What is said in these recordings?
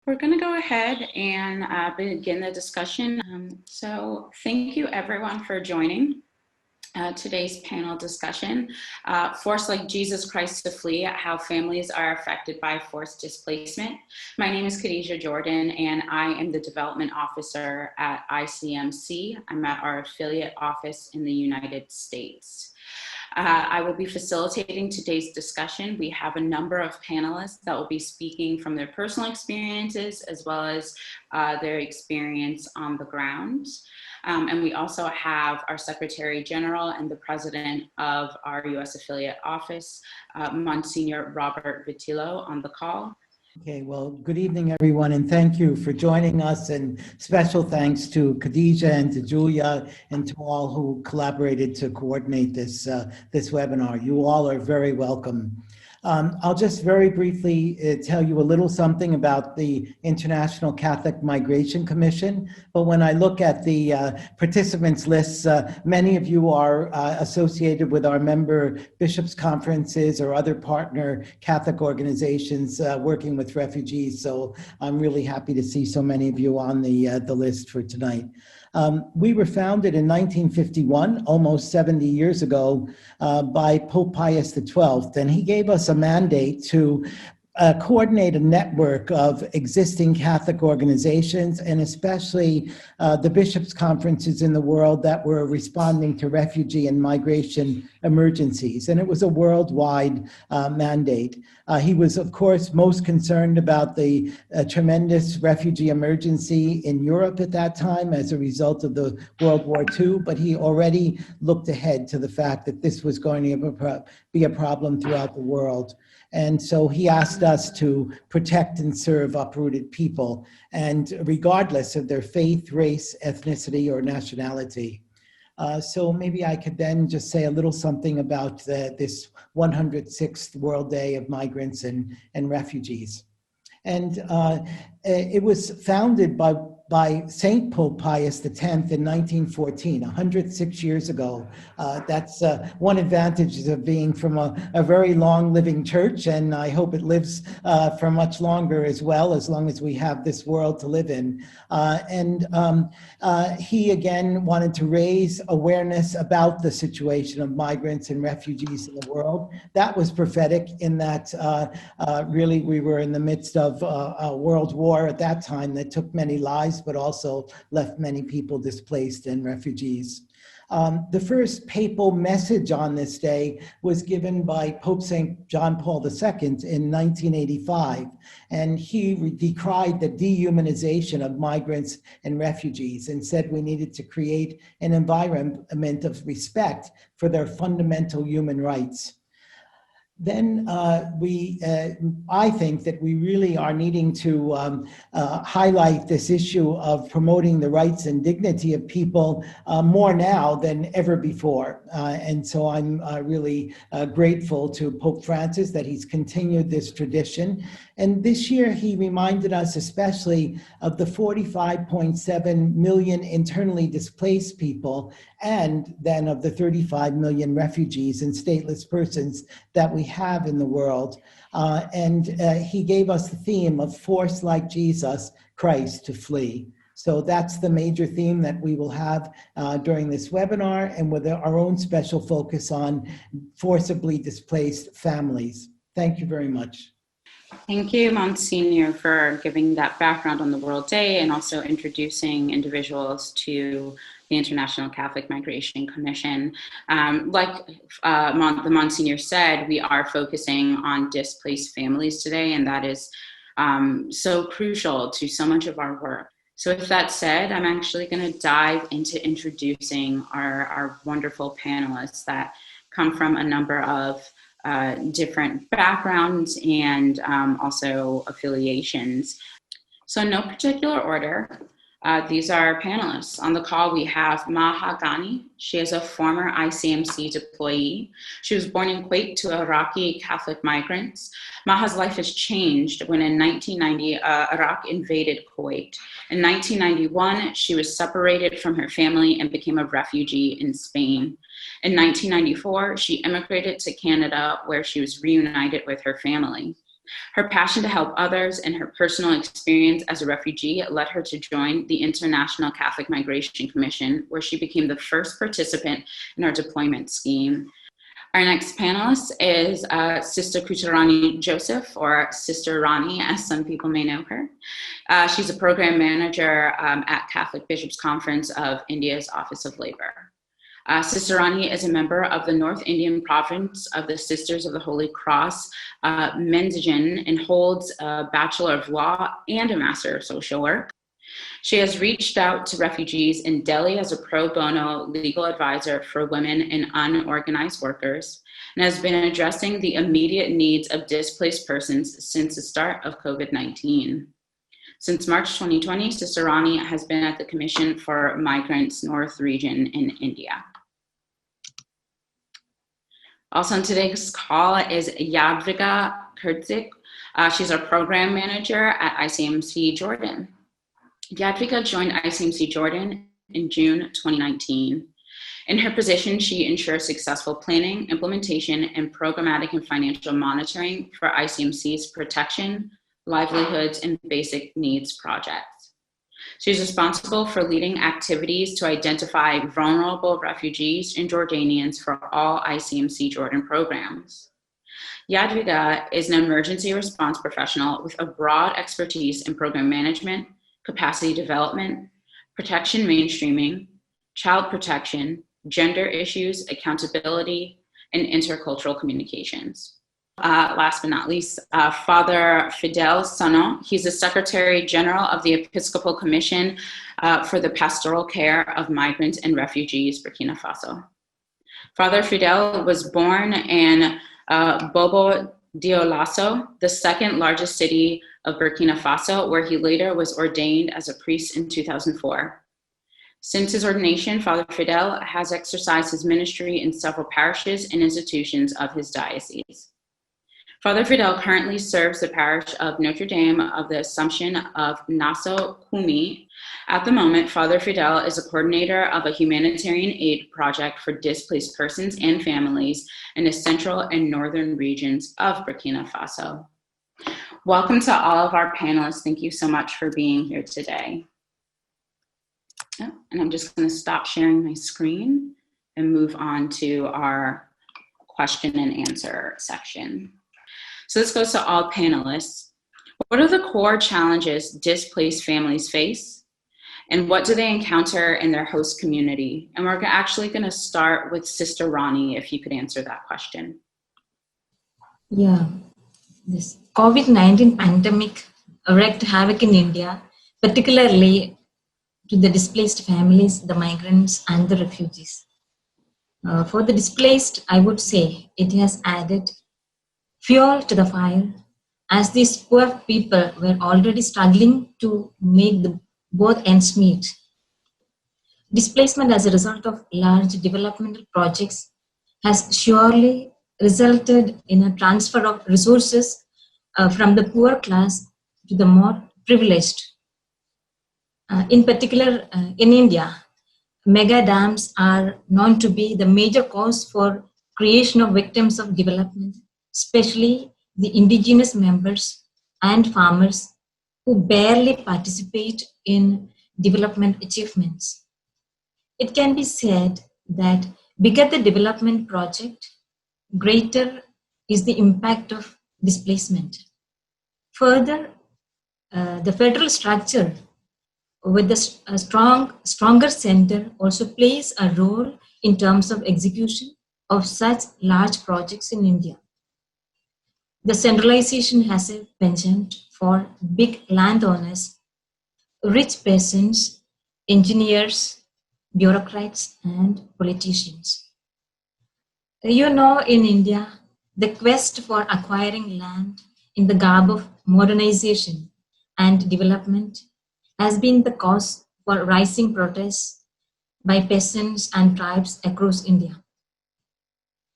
We're going to go ahead and begin the discussion. So thank you everyone for joining today's panel discussion, Forced Like Jesus Christ to Flee, How Families Are Affected by Forced Displacement. My name is Khadija Jordan and I am the Development Officer at ICMC. I'm at our affiliate office in the United States. I will be facilitating today's discussion. We have a number of panelists that will be speaking from their personal experiences as well as their experience on the ground. And we also have our Secretary General and the President of our U.S. affiliate office, Monsignor Robert Vitillo, on the call. Okay, well, good evening, everyone, and thank you for joining us, and special thanks to Khadija and to Julia and to all who collaborated to coordinate this, this webinar. You all are very welcome. I'll just very briefly tell you a little something about the International Catholic Migration Commission. But when I look at the participants lists, many of you are associated with our member bishops' conferences or other partner Catholic organizations working with refugees. So I'm really happy to see so many of you on the list for tonight. We were founded in 1951, almost 70 years ago, by Pope Pius XII, and he gave us a mandate to coordinate a network of existing Catholic organizations, and especially the bishops' conferences in the world that were responding to refugee and migration emergencies. And it was a worldwide mandate. He was, of course, most concerned about the tremendous refugee emergency in Europe at that time as a result of the World War II, but he already looked ahead to the fact that this was going to be a problem throughout the world. And so he asked us to protect and serve uprooted people, and regardless of their faith, race, ethnicity, or nationality. So maybe I could then just say a little something about this 106th World Day of Migrants and Refugees. And it was founded by Saint Pope Pius X in 1914, 106 years ago. That's one advantage of being from a very long living church, and I hope it lives for much longer as well, as long as we have this world to live in. He again wanted to raise awareness about the situation of migrants and refugees in the world. That was prophetic in that really we were in the midst of a world war at that time that took many lives, but also left many people displaced and refugees. The first papal message on this day was given by Pope St. John Paul II in 1985, and he decried the dehumanization of migrants and refugees and said we needed to create an environment of respect for their fundamental human rights. Then I think that we really are needing to highlight this issue of promoting the rights and dignity of people more now than ever before. And so I'm really grateful to Pope Francis that he's continued this tradition. And this year he reminded us especially of the 45.7 million internally displaced people, and then of the 35 million refugees and stateless persons that we have in the world. He gave us the theme of forced like Jesus Christ to flee. So that's the major theme that we will have during this webinar, and with our own special focus on forcibly displaced families. Thank you very much. Thank you, Monsignor, for giving that background on the World Day and also introducing individuals to the International Catholic Migration Commission. Like the Monsignor said, we are focusing on displaced families today, and that is so crucial to so much of our work. So with that said, I'm actually going to dive into introducing our wonderful panelists that come from a number of different backgrounds and also affiliations. So in no particular order, these are panelists. On the call, we have Maha Ganni. She is a former ICMC deployee. She was born in Kuwait to Iraqi Catholic migrants. Maha's life has changed when in 1990, Iraq invaded Kuwait. In 1991, she was separated from her family and became a refugee in Spain. In 1994, she immigrated to Canada, where she was reunited with her family. Her passion to help others and her personal experience as a refugee led her to join the International Catholic Migration Commission, where she became the first participant in our deployment scheme. Our next panelist is Sister Kochurani Joseph, or Sister Rani, as some people may know her. She's a program manager at Catholic Bishops' Conference of India's Office of Labor. Sister Rani is a member of the North Indian province of the Sisters of the Holy Cross, Msgr, and holds a Bachelor of Law and a Master of Social Work. She has reached out to refugees in Delhi as a pro bono legal advisor for women and unorganized workers, and has been addressing the immediate needs of displaced persons since the start of COVID-19. Since March 2020, Sister Rani has been at the Commission for Migrants North Region in India. Also on today's call is Yadviga Kirdzik. She's our program manager at ICMC Jordan. Yadviga joined ICMC Jordan in June 2019. In her position, she ensures successful planning, implementation, and programmatic and financial monitoring for ICMC's protection, livelihoods, and basic needs projects. She's responsible for leading activities to identify vulnerable refugees and Jordanians for all ICMC Jordan programs. Yadviga is an emergency response professional with a broad expertise in program management, capacity development, protection mainstreaming, child protection, gender issues, accountability, and intercultural communications. Last but not least, Father Fidèle Sanon. He's the Secretary General of the Episcopal Commission for the Pastoral Care of Migrants and Refugees, Burkina Faso. Father Fidèle was born in Bobo Dioulasso, the second largest city of Burkina Faso, where he later was ordained as a priest in 2004. Since his ordination, Father Fidèle has exercised his ministry in several parishes and institutions of his diocese. Father Fidèle currently serves the parish of Notre Dame of the Assumption of Nassau Kumi. At the moment, Father Fidèle is a coordinator of a humanitarian aid project for displaced persons and families in the central and northern regions of Burkina Faso. Welcome to all of our panelists. Thank you so much for being here today. Oh, and I'm just going to stop sharing my screen and move on to our question and answer section. So this goes to all panelists. What are the core challenges displaced families face? And what do they encounter in their host community? And we're actually going to start with Sister Rani, if you could answer that question. Yeah, this COVID-19 pandemic wreaked havoc in India, particularly to the displaced families, the migrants, and the refugees. For the displaced, I would say it has added fuel to the fire, as these poor people were already struggling to make both ends meet. Displacement as a result of large developmental projects has surely resulted in a transfer of resources from the poor class to the more privileged. In particular, in India, mega dams are known to be the major cause for creation of victims of development, especially the indigenous members and farmers who barely participate in development achievements. It can be said that bigger the development project, greater is the impact of displacement. Further, the federal structure with a stronger center also plays a role in terms of execution of such large projects in India. The centralization has a penchant for big landowners, rich peasants, engineers, bureaucrats, and politicians. You know, in India, the quest for acquiring land in the garb of modernization and development has been the cause for rising protests by peasants and tribes across India.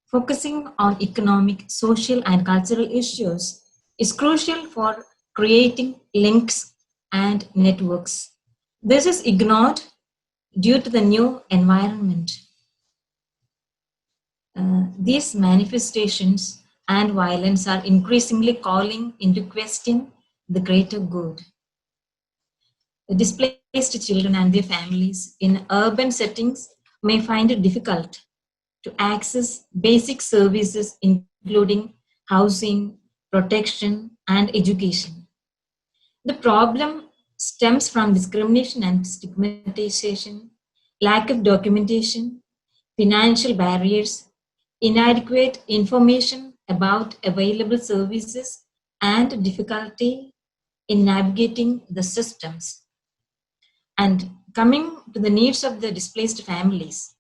Focusing on economic, social, and cultural issues is crucial for creating links and networks. This is ignored due to the new environment. These manifestations and violence are increasingly calling into question the greater good. The displaced children and their families in urban settings may find it difficult to access basic services including housing, protection, and education. The problem stems from discrimination and stigmatization, lack of documentation, financial barriers, inadequate information about available services, and difficulty in navigating the systems. And coming to the needs of the displaced families,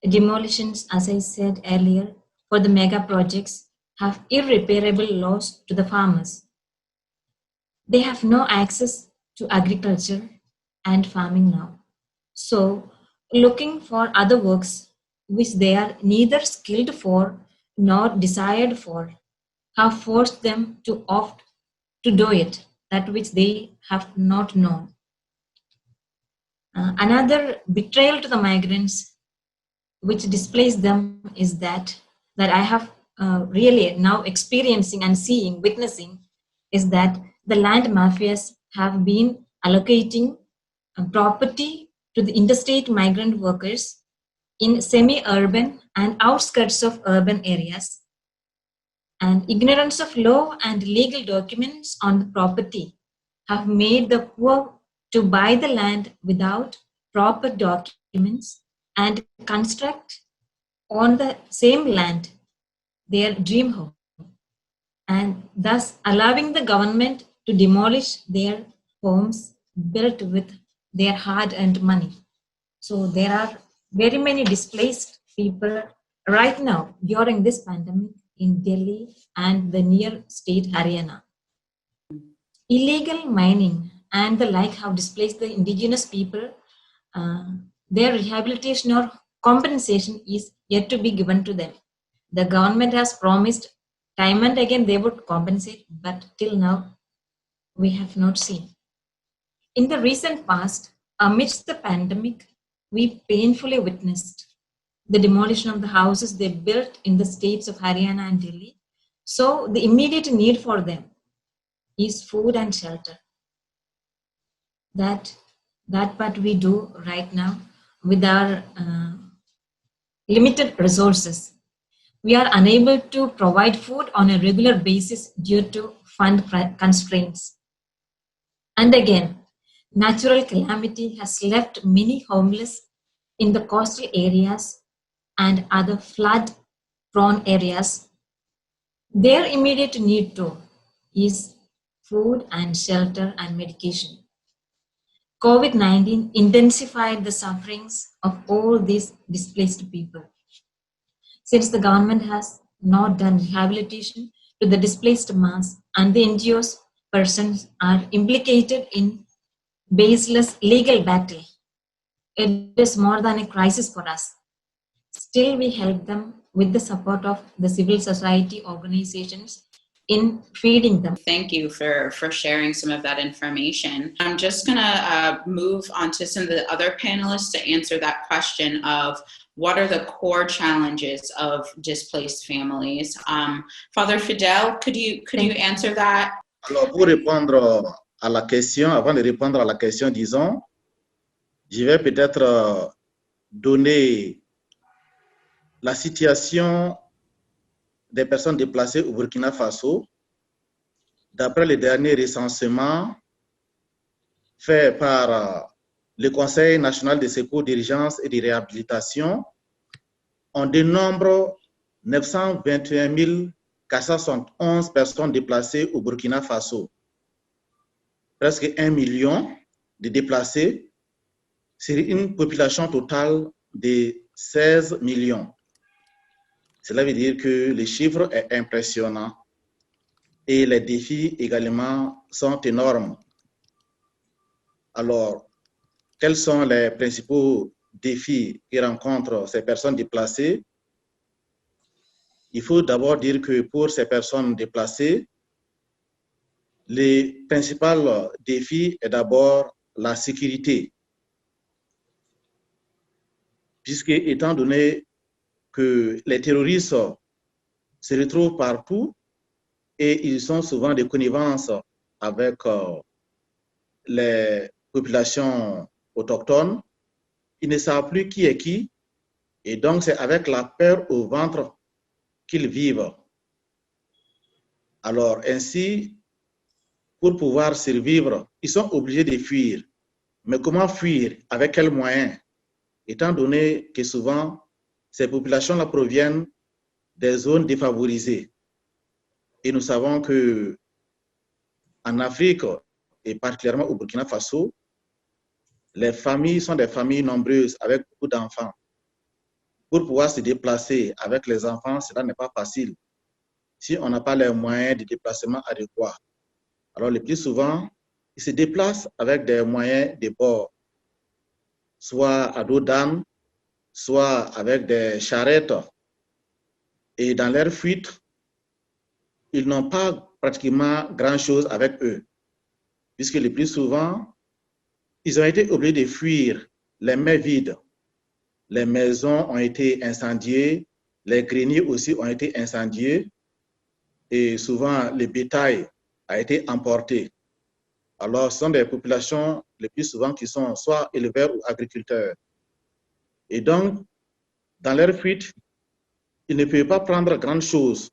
demolitions, as I said earlier, for the mega projects have irreparable loss to the farmers. They have no access to agriculture and farming now. So, looking for other works which they are neither skilled for nor desired for have forced them to opt to do it, that which they have not known. Another betrayal to the migrants which displays them is that I have really now experiencing and seeing, witnessing, is that the land mafias have been allocating property to the interstate migrant workers in semi-urban and outskirts of urban areas. And ignorance of law and legal documents on the property have made the poor to buy the land without proper documents and construct on the same land their dream home, and thus allowing the government to demolish their homes built with their hard-earned money. So there are very many displaced people right now during this pandemic in Delhi and the near state Haryana. Illegal mining and the like have displaced the indigenous people. Their rehabilitation or compensation is yet to be given to them. The government has promised time and again they would compensate, but till now we have not seen. In the recent past, amidst the pandemic, we painfully witnessed the demolition of the houses they built in the states of Haryana and Delhi. So the immediate need for them is food and shelter. That part we do right now with our limited resources. We are unable to provide food on a regular basis due to fund constraints. And again, natural calamity has left many homeless in the coastal areas and other flood-prone areas. Their immediate need too is food and shelter and medication. COVID-19 intensified the sufferings of all these displaced people. Since the government has not done rehabilitation to the displaced mass and the NGOs persons are implicated in baseless legal battle, it is more than a crisis for us. Still, we help them with the support of the civil society organizations in feeding them. Thank you for sharing some of that information. I'm just going to move on to some of the other panelists to answer that question of what are the core challenges of displaced families. Father Fidèle, could you answer that? Alors, pour répondre à la question, avant de répondre à la question, disons, je vais peut-être donner la situation des personnes déplacées au Burkina Faso, d'après le dernier recensement fait par le Conseil national de secours, d'urgence et de réhabilitation, on dénombre 921 471 personnes déplacées au Burkina Faso. Presque 1 million de déplacés sur une population totale de 16 millions. Cela veut dire que le chiffre est impressionnant et les défis également sont énormes. Alors, quels sont les principaux défis que rencontrent ces personnes déplacées? Il faut d'abord dire que pour ces personnes déplacées, le principal défi est d'abord la sécurité. Puisque, étant donné que les terroristes se retrouvent partout et ils sont souvent de connivence avec les populations autochtones. Ils ne savent plus qui est qui et donc c'est avec la peur au ventre qu'ils vivent. Alors ainsi, pour pouvoir survivre, ils sont obligés de fuir. Mais comment fuir? Avec quels moyens? Étant donné que souvent, ces populations-là proviennent des zones défavorisées. Et nous savons que en Afrique, et particulièrement au Burkina Faso, les familles sont des familles nombreuses avec beaucoup d'enfants. Pour pouvoir se déplacer avec les enfants, cela n'est pas facile si on n'a pas les moyens de déplacement adéquats. Alors, le plus souvent, ils se déplacent avec des moyens de bord, soit à dos d'âne, soit avec des charrettes. Et dans leur fuite, ils n'ont pas pratiquement grand-chose avec eux, puisque le plus souvent, ils ont été obligés de fuir les mains vides. Les maisons ont été incendiées, les greniers aussi ont été incendiés, et souvent le bétail a été emporté. Alors, ce sont des populations le plus souvent qui sont soit éleveurs ou agriculteurs. Et donc, dans leur fuite, ils ne peuvent pas prendre grand chose.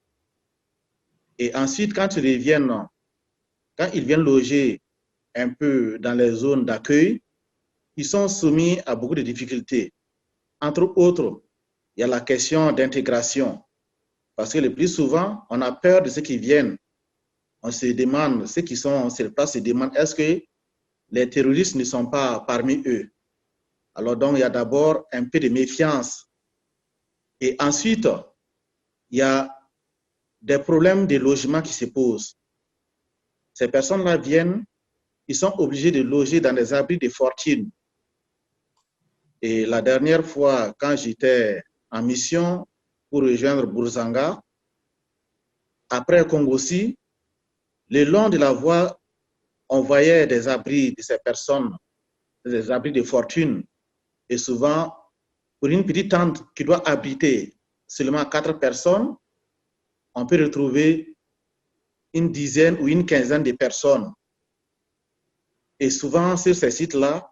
Et ensuite, quand ils reviennent, quand ils viennent loger un peu dans les zones d'accueil, ils sont soumis à beaucoup de difficultés. Entre autres, il y a la question d'intégration. Parce que le plus souvent, on a peur de ceux qui viennent. On se demande, ceux qui sont sur place se demandent, est-ce que les terroristes ne sont pas parmi eux? Alors donc, il y a d'abord un peu de méfiance. Et ensuite, il y a des problèmes de logement qui se posent. Ces personnes-là viennent, ils sont obligés de loger dans des abris de fortune. Et la dernière fois, quand j'étais en mission pour rejoindre Bourzanga, après Kongossi, le long de la voie, on voyait des abris de ces personnes, des abris de fortune. Et souvent, pour une petite tente qui doit abriter seulement 4 personnes, on peut retrouver une dizaine ou une quinzaine de personnes. Et souvent, sur ces sites-là,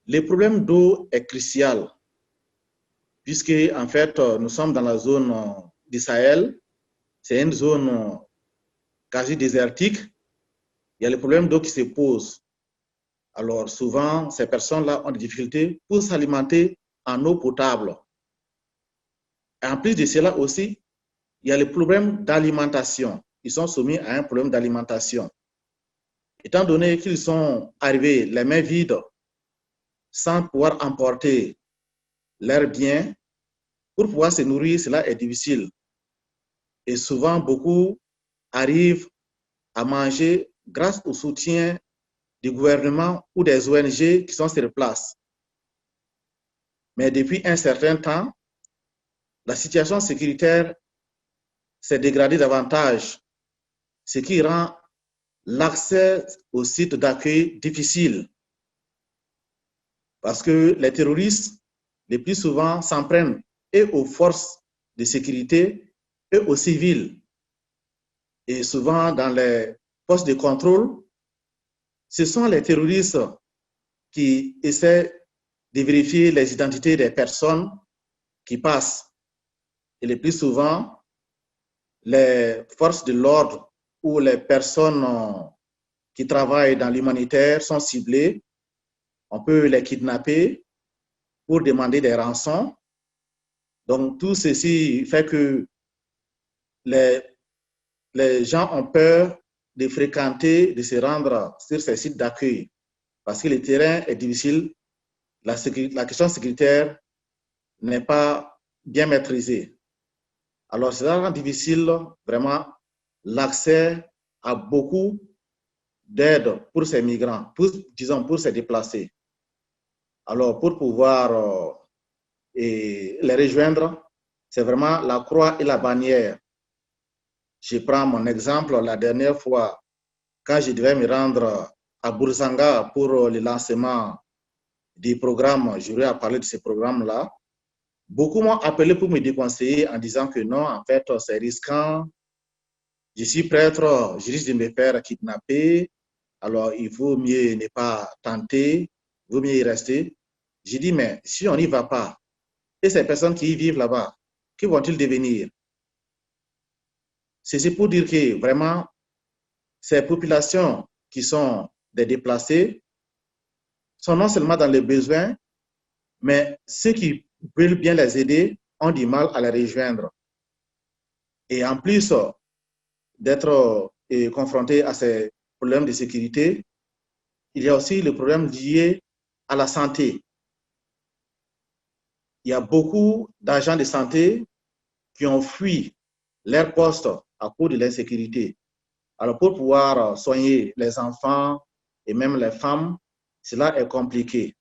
le problème d'eau est crucial, puisque en fait, nous sommes dans la zone du Sahel, c'est une zone quasi désertique, il y a le problème d'eau qui se pose. Alors souvent, ces personnes-là ont des difficultés pour s'alimenter en eau potable. Et en plus de cela aussi, il y a le problème d'alimentation. Ils sont soumis à un problème d'alimentation. Étant donné qu'ils sont arrivés les mains vides, sans pouvoir emporter leurs biens, pour pouvoir se nourrir, cela est difficile. Et souvent, beaucoup arrivent à manger grâce au soutien du gouvernement ou des ONG qui sont sur place. Mais depuis un certain temps, la situation sécuritaire s'est dégradée davantage, ce qui rend l'accès aux sites d'accueil difficile. Parce que les terroristes, les plus souvent, s'en prennent et aux forces de sécurité et aux civils. Et souvent, dans les postes de contrôle, ce sont les terroristes qui essaient de vérifier les identités des personnes qui passent. Et le plus souvent, les forces de l'ordre ou les personnes qui travaillent dans l'humanitaire sont ciblées. On peut les kidnapper pour demander des rançons. Donc, tout ceci fait que les gens ont peur de fréquenter, de se rendre sur ces sites d'accueil parce que le terrain est difficile, la question sécuritaire n'est pas bien maîtrisée. Alors, cela rend difficile vraiment l'accès à beaucoup d'aide pour ces migrants, disons pour ces déplacés. Alors, pour pouvoir les rejoindre, c'est vraiment la croix et la bannière. Je prends mon exemple, la dernière fois, quand je devais me rendre à Bourzanga pour le lancement du programme, j'aurais à parler de ce programme-là. Beaucoup m'ont appelé pour me déconseiller en disant que non, en fait, c'est risquant. Je suis prêtre, je risque de me faire kidnapper. Alors, il vaut mieux ne pas tenter, il vaut mieux y rester. J'ai dit, mais si on n'y va pas, et ces personnes qui y vivent là-bas, que vont-ils devenir? C'est pour dire que vraiment, ces populations qui sont des déplacés sont non seulement dans les besoins, mais ceux qui veulent bien les aider ont du mal à les rejoindre. Et en plus d'être confrontés à ces problèmes de sécurité, il y a aussi le problème lié à la santé. Il y a beaucoup d'agents de santé qui ont fui leur poste à cause de l'insécurité. Alors, pour pouvoir soigner les enfants et même les femmes, cela est compliqué.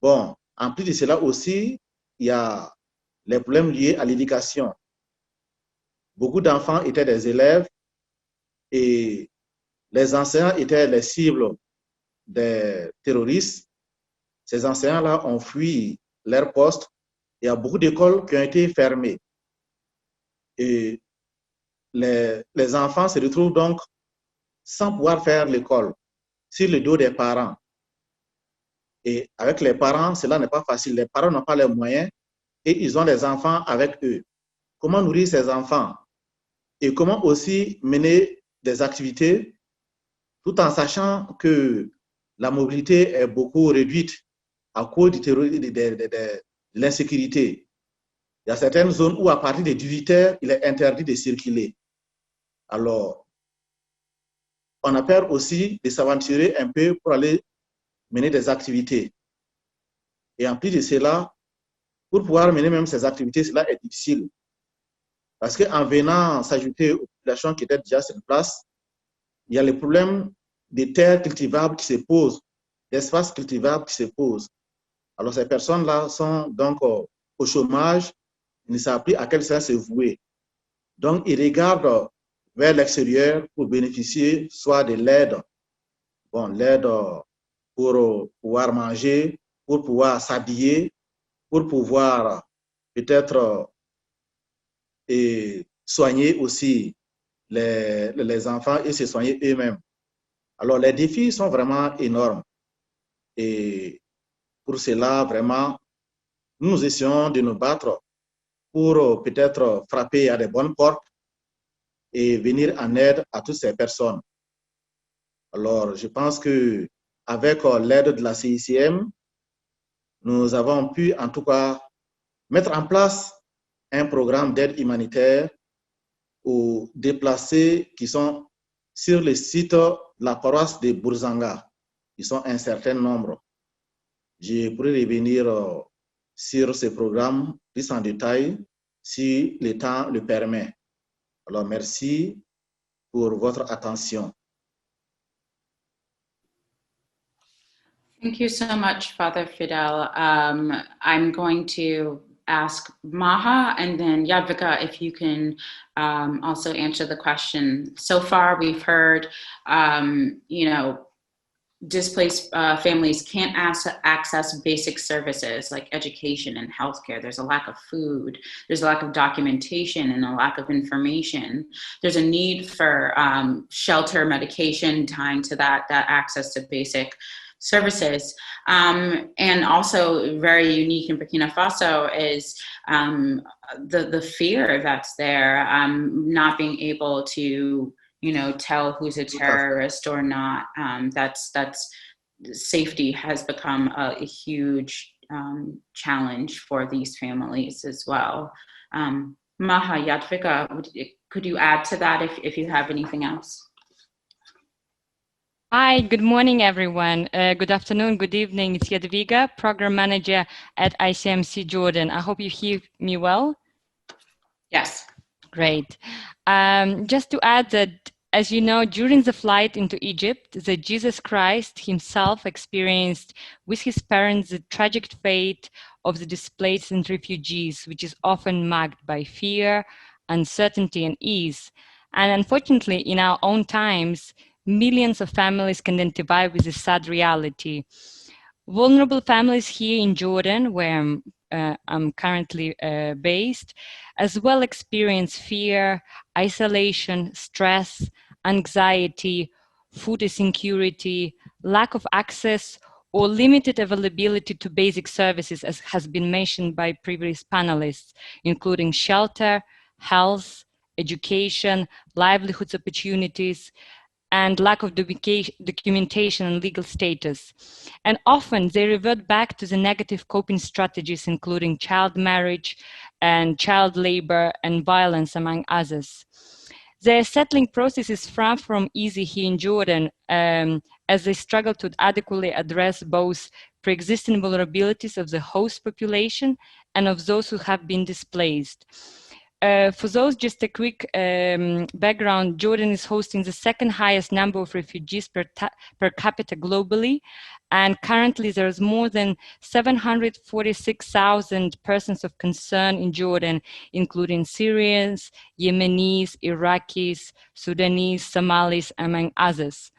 Bon, en plus de cela aussi, il y a les problèmes liés à l'éducation. Beaucoup d'enfants étaient des élèves et les enseignants étaient les cibles des terroristes. Ces enseignants-là ont fui leur poste. Il y a beaucoup d'écoles qui ont été fermées. Et les enfants se retrouvent donc sans pouvoir faire l'école, sur le dos des parents. Et avec les parents, cela n'est pas facile. Les parents n'ont pas les moyens et ils ont des enfants avec eux. Comment nourrir ces enfants? Et comment aussi mener des activités tout en sachant que la mobilité est beaucoup réduite à cause du terrorisme, de l'insécurité. Il y a certaines zones où à partir de 18 heures, il est interdit de circuler. Alors, on a peur aussi de s'aventurer un peu pour aller mener des activités. Et en plus de cela, pour pouvoir mener même ces activités, cela est difficile. Parce qu'en venant s'ajouter aux populations qui étaient déjà sur place, il y a le problème des terres cultivables qui se posent, d'espaces cultivables qui se posent. Alors ces personnes-là sont donc au chômage, ils ne savent plus à quel sens se vouer. Donc ils regardent vers l'extérieur pour bénéficier soit de l'aide, bon, l'aide pour pouvoir manger, pour pouvoir s'habiller, pour pouvoir peut-être soigner aussi les enfants et se soigner eux-mêmes. Alors les défis sont vraiment énormes. Et pour cela, vraiment, nous essayons de nous battre pour peut-être frapper à des bonnes portes et venir en aide à toutes ces personnes. Alors, je pense qu'avec l'aide de la CICM, nous avons pu en tout cas mettre en place un programme d'aide humanitaire aux déplacés qui sont sur le site de la paroisse de Bourzanga. Ils sont un certain nombre. Je pourrais revenir sur ce programme plus en détail si le temps le permet. Alors, merci pour votre attention. Thank you so much, Father Fidèle. I'm going to ask Maha and then Yadviga if you can also answer the question. So far, we've heard, displaced families can't access basic services like education and healthcare. There's a lack of food, there's a lack of documentation and a lack of information. There's a need for shelter, medication, tying to that access to basic services. And also very unique in Burkina Faso is the fear that's there, not being able to tell who's a terrorist or not. That's safety has become a huge challenge for these families as well. Maha, Yadviga, could you add to that if you have anything else? Hi, good morning, everyone. Good afternoon, good evening. It's Yadviga, Program Manager at ICMC Jordan. I hope you hear me well. Yes. Great. Just to add that, as you know, during the flight into Egypt, that Jesus Christ himself experienced with his parents the tragic fate of the displaced and refugees, which is often marked by fear, uncertainty, and ease. And unfortunately, in our own times, millions of families can identify with this sad reality. Vulnerable families here in Jordan, where I'm currently based, as well experience fear, isolation, stress, anxiety, food insecurity, lack of access, or limited availability to basic services, as has been mentioned by previous panelists, including shelter, health, education, livelihoods opportunities, and lack of documentation and legal status. And often they revert back to the negative coping strategies, including child marriage and child labor and violence, among others. Their settling process is far from easy here in Jordan, as they struggle to adequately address both pre-existing vulnerabilities of the host population and of those who have been displaced. For those, just a quick background, Jordan is hosting the second highest number of refugees per capita globally. And currently there's more than 746,000 persons of concern in Jordan, including Syrians, Yemenis, Iraqis, Sudanese, Somalis, among others.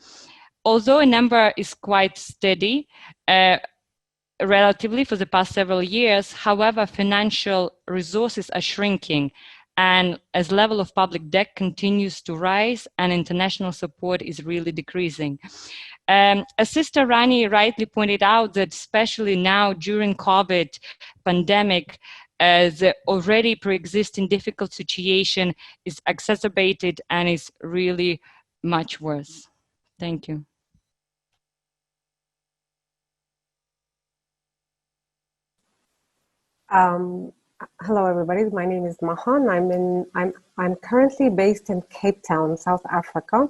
Although a number is quite steady, relatively for the past several years, however, financial resources are shrinking, and as level of public debt continues to rise and international support is really decreasing. As Sister Rani rightly pointed out, that especially now during COVID pandemic, the already pre-existing difficult situation is exacerbated and is really much worse. Thank you. Hello, everybody. My name is Maha, and I'm currently based in Cape Town, South Africa,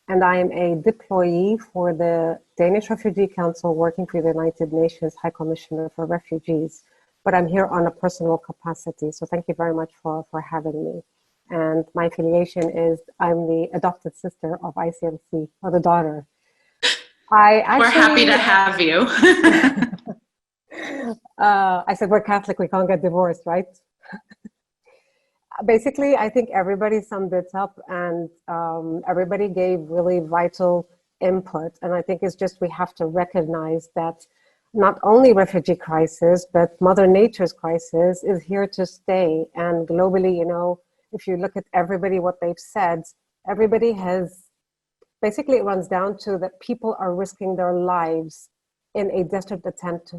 and I am a deployee for the Danish Refugee Council, working for the United Nations High Commissioner for Refugees. But I'm here on a personal capacity, so thank you very much for having me. And my affiliation is I'm the adopted sister of ICMC, or the daughter. We're happy to have you. I said, we're Catholic, we can't get divorced, right? Basically, I think everybody summed it up, and everybody gave really vital input. And I think it's just, we have to recognize that not only refugee crisis, but Mother Nature's crisis is here to stay. And globally, you know, if you look at everybody, what they've said, everybody has, basically it runs down to that people are risking their lives in a desperate attempt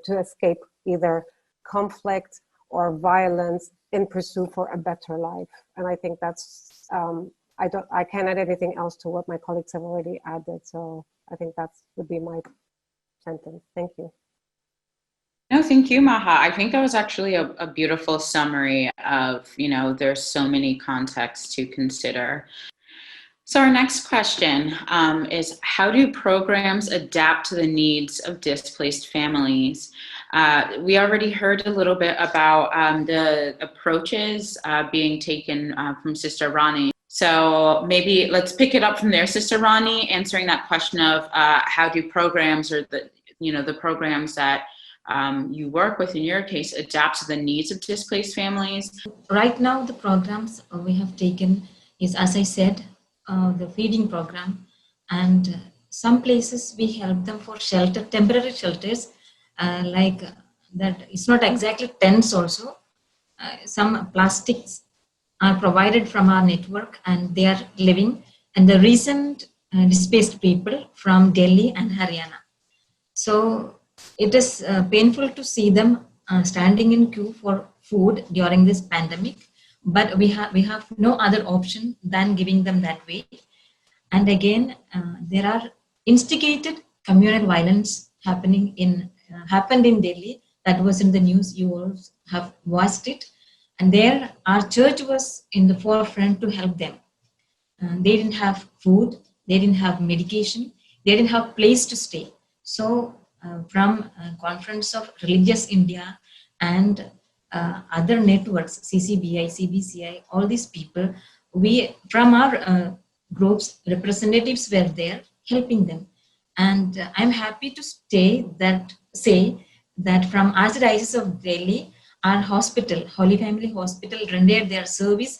to escape either conflict or violence in pursuit for a better life. And I think that's, I can't add anything else to what my colleagues have already added. So I think that would be my sentence. Thank you. No, thank you, Maha. I think that was actually a beautiful summary of, you know, there's so many contexts to consider. So our next question is, how do programs adapt to the needs of displaced families? We already heard a little bit about the approaches being taken from Sister Rani. So maybe let's pick it up from there. Sister Rani, answering that question of how do programs, or the programs that you work with in your case, adapt to the needs of displaced families? Right now, the programs we have taken is, as I said, the feeding program, and some places we help them for shelter, temporary shelters, like that. It's not exactly tents also. Some plastics are provided from our network, and they are living. And the recent displaced people from Delhi and Haryana. So it is painful to see them standing in queue for food during this pandemic. But we have no other option than giving them that way. And again, there are instigated communal violence happened in Delhi. That was in the news. You all have watched it. And there, our church was in the forefront to help them. They didn't have food. They didn't have medication. They didn't have place to stay. So from Conference of Religious India and other networks, CCBI, CBCI, all these people, we from our groups, representatives were there helping them. And I'm happy to say that from Archdiocese of Delhi, our hospital, Holy Family Hospital, rendered their service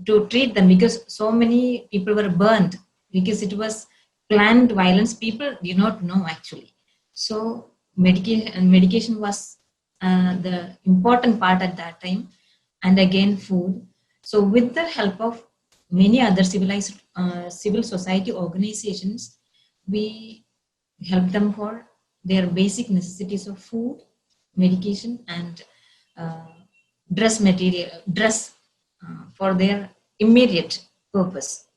to treat them, because so many people were burned, because it was planned violence. People did not know actually. So medication was the important part at that time, and again food. So with the help of many other civil society organizations, we help them for their basic necessities of food, medication, and dress for their immediate purpose.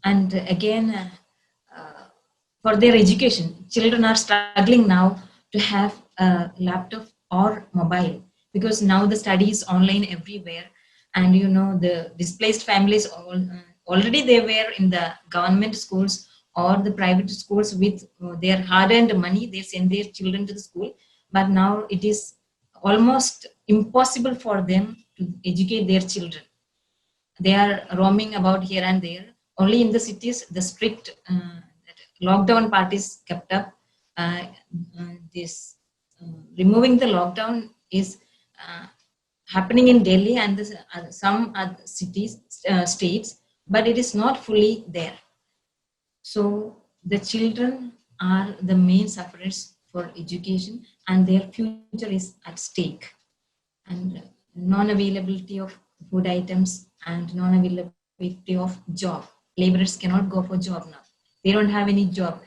And again, for their education, children are struggling now to have a laptop or mobile, because now the study is online everywhere. And you know, the displaced families already they were in the government schools or the private schools with their hard-earned money. They send their children to the school, but now it is almost impossible for them to educate their children. They are roaming about here and there. Only in the cities, the strict lockdown part is kept up. Removing the lockdown is happening in Delhi and some other cities, states, but it is not fully there. So the children are the main sufferers for education, and their future is at stake. And non-availability of food items and non-availability of job. Laborers cannot go for job now. They don't have any job.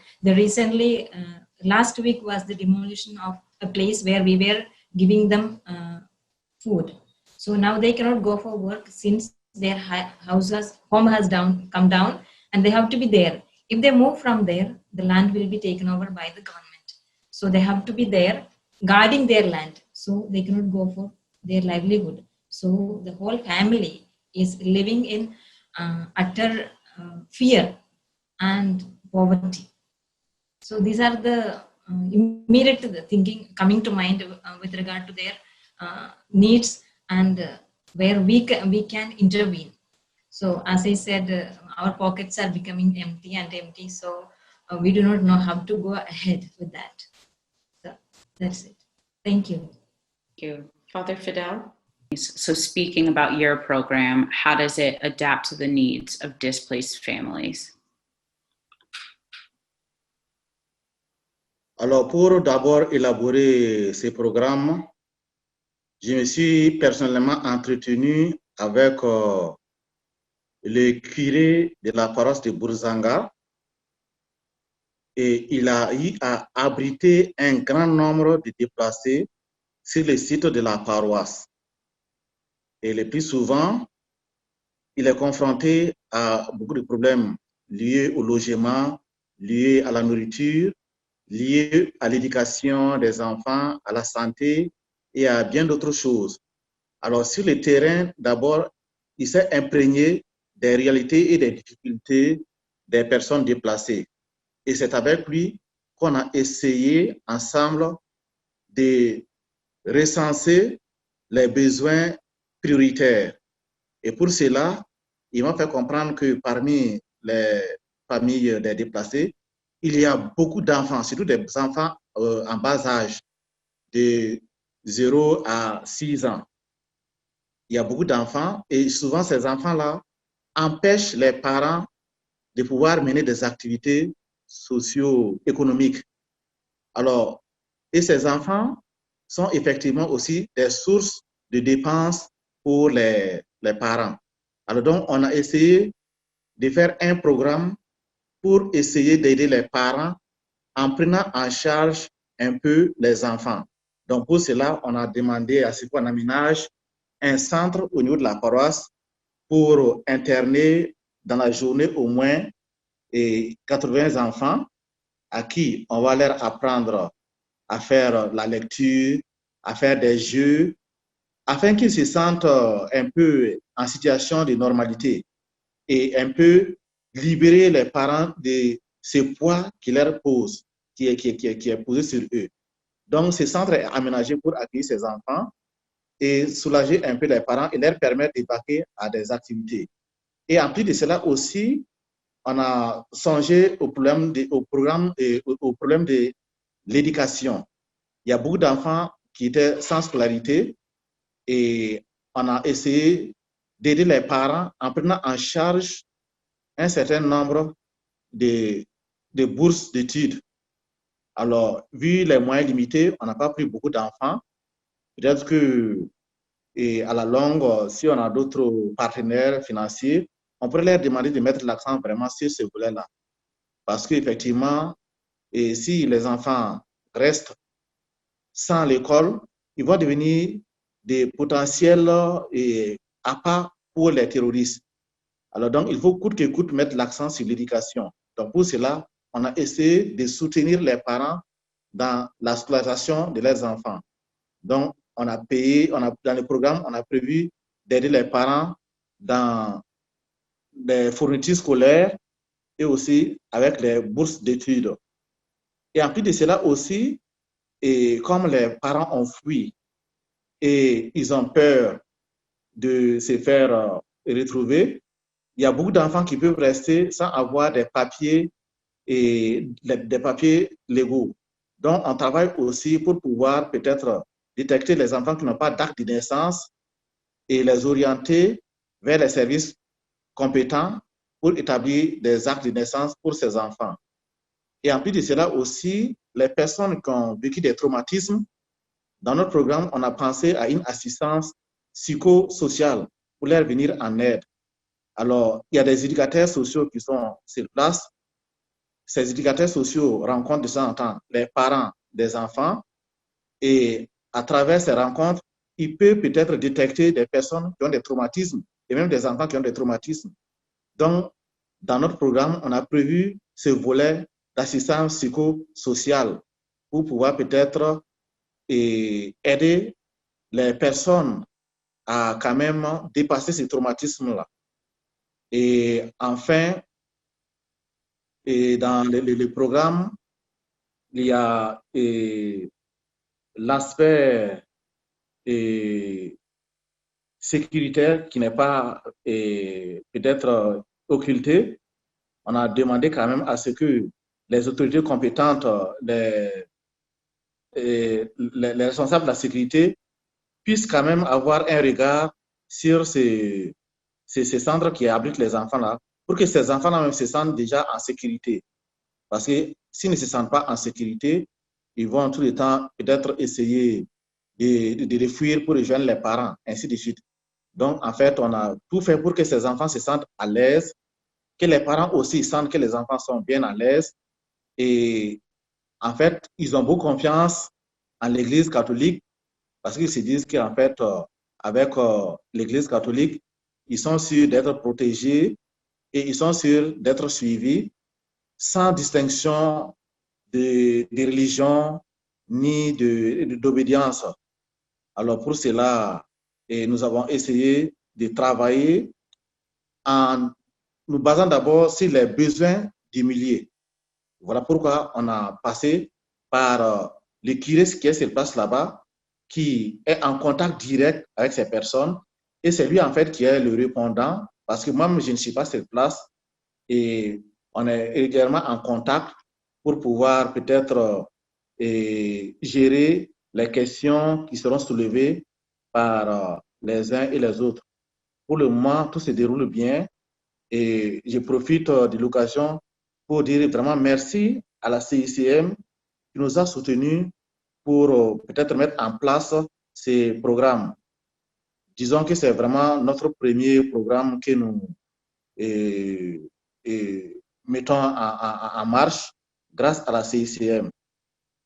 Last week was the demolition of a place where we were giving them food. So now they cannot go for work since their home has come down, and they have to be there. If they move from there, the land will be taken over by the government. So they have to be there guarding their land. So they cannot go for their livelihood. So the whole family is living in utter fear and poverty. So these are the immediate thinking coming to mind with regard to their needs and where we can intervene. So as I said, our pockets are becoming empty. So we do not know how to go ahead with that. So that's it. Thank you. Thank you. Father Fidèle? So speaking about your program, how does it adapt to the needs of displaced families? Alors, pour d'abord élaborer ces programmes, je me suis personnellement entretenu avec le curé de la paroisse de Bourzanga, et il a eu à abriter un grand nombre de déplacés sur le site de la paroisse. Et le plus souvent, il est confronté à beaucoup de problèmes liés au logement, liés à la nourriture, liés à l'éducation des enfants, à la santé et à bien d'autres choses. Alors, sur le terrain, d'abord, il s'est imprégné des réalités et des difficultés des personnes déplacées. Et c'est avec lui qu'on a essayé ensemble de recenser les besoins prioritaires. Et pour cela, il m'a fait comprendre que parmi les familles des déplacés, il y a beaucoup d'enfants, surtout des enfants en bas âge, de 0 à 6 ans. Il y a beaucoup d'enfants et souvent ces enfants-là empêchent les parents de pouvoir mener des activités socio-économiques. Alors, et ces enfants sont effectivement aussi des sources de dépenses pour les parents. Alors donc, on a essayé de faire un programme pour essayer d'aider les parents en prenant en charge un peu les enfants. Donc pour cela, on a demandé à ce qu'on aménage un centre au niveau de la paroisse pour interner dans la journée au moins 80 enfants à qui on va leur apprendre à faire la lecture, à faire des jeux, afin qu'ils se sentent un peu en situation de normalité et un peu libérer les parents de ce poids qui leur pose, qui est posé sur eux. Donc, ce centre est aménagé pour accueillir ces enfants et soulager un peu les parents et leur permettre de vaquer à des activités. Et en plus de cela aussi, on a songé au problème de l'éducation. Il y a beaucoup d'enfants qui étaient sans scolarité et on a essayé d'aider les parents en prenant en charge un certain nombre de bourses d'études Alors, vu les moyens limités, on n'a pas pris beaucoup d'enfants. Peut-être que, et à la longue, si on a d'autres partenaires financiers, on pourrait leur demander de mettre l'accent vraiment sur ce volet-là. Parce qu'effectivement, et si les enfants restent sans l'école, ils vont devenir des potentiels appâts pour les terroristes. Alors donc, il faut coûte que coûte mettre l'accent sur l'éducation. Donc pour cela, on a essayé de soutenir les parents dans la scolarisation de leurs enfants. Donc, on a payé, dans le programme, on a prévu d'aider les parents dans les fournitures scolaires et aussi avec les bourses d'études. Et en plus de cela aussi, et comme les parents ont fui et ils ont peur de se faire retrouver, il y a beaucoup d'enfants qui peuvent rester sans avoir des papiers et des papiers légaux. Donc, on travaille aussi pour pouvoir peut-être détecter les enfants qui n'ont pas d'acte de naissance et les orienter vers les services compétents pour établir des actes de naissance pour ces enfants. Et en plus de cela aussi, les personnes qui ont vécu des traumatismes, dans notre programme, on a pensé à une assistance psychosociale pour leur venir en aide. Alors, il y a des éducateurs sociaux qui sont sur place. Ces éducateurs sociaux rencontrent de temps en temps les parents des enfants et à travers ces rencontres, ils peuvent peut-être détecter des personnes qui ont des traumatismes et même des enfants qui ont des traumatismes. Donc, dans notre programme, on a prévu ce volet d'assistance psychosociale pour pouvoir peut-être aider les personnes à quand même dépasser ces traumatismes-là. Et enfin, dans le programme, il y a l'aspect sécuritaire qui n'est pas peut-être occulté. On a demandé quand même à ce que les autorités compétentes, les responsables de la sécurité puissent quand même avoir un regard sur ces centres qui abritent les enfants-là, pour que ces enfants-là même se sentent déjà en sécurité. Parce que s'ils ne se sentent pas en sécurité, ils vont tout le temps peut-être essayer de fuir pour rejoindre les parents, ainsi de suite. Donc, en fait, on a tout fait pour que ces enfants se sentent à l'aise, que les parents aussi sentent que les enfants sont bien à l'aise. Et en fait, ils ont beaucoup confiance en l'Église catholique parce qu'ils se disent qu'en fait, avec l'Église catholique, ils sont sûrs d'être protégés et ils sont sûrs d'être suivis sans distinction de religion ni d'obédience. Alors pour cela, nous avons essayé de travailler en nous basant d'abord sur les besoins du milieu. Voilà pourquoi on a passé par le curé qui est sur place là-bas, qui est en contact direct avec ces personnes. Et c'est lui, en fait, qui est le répondant, parce que moi, je ne suis pas sur place. Et on est régulièrement en contact pour pouvoir peut-être gérer les questions qui seront soulevées par les uns et les autres. Pour le moment, tout se déroule bien. Et je profite de l'occasion pour dire vraiment merci à la CICM qui nous a soutenus pour peut-être mettre en place ces programmes. Disons que c'est vraiment notre premier programme que nous mettons en marche grâce à la CICM.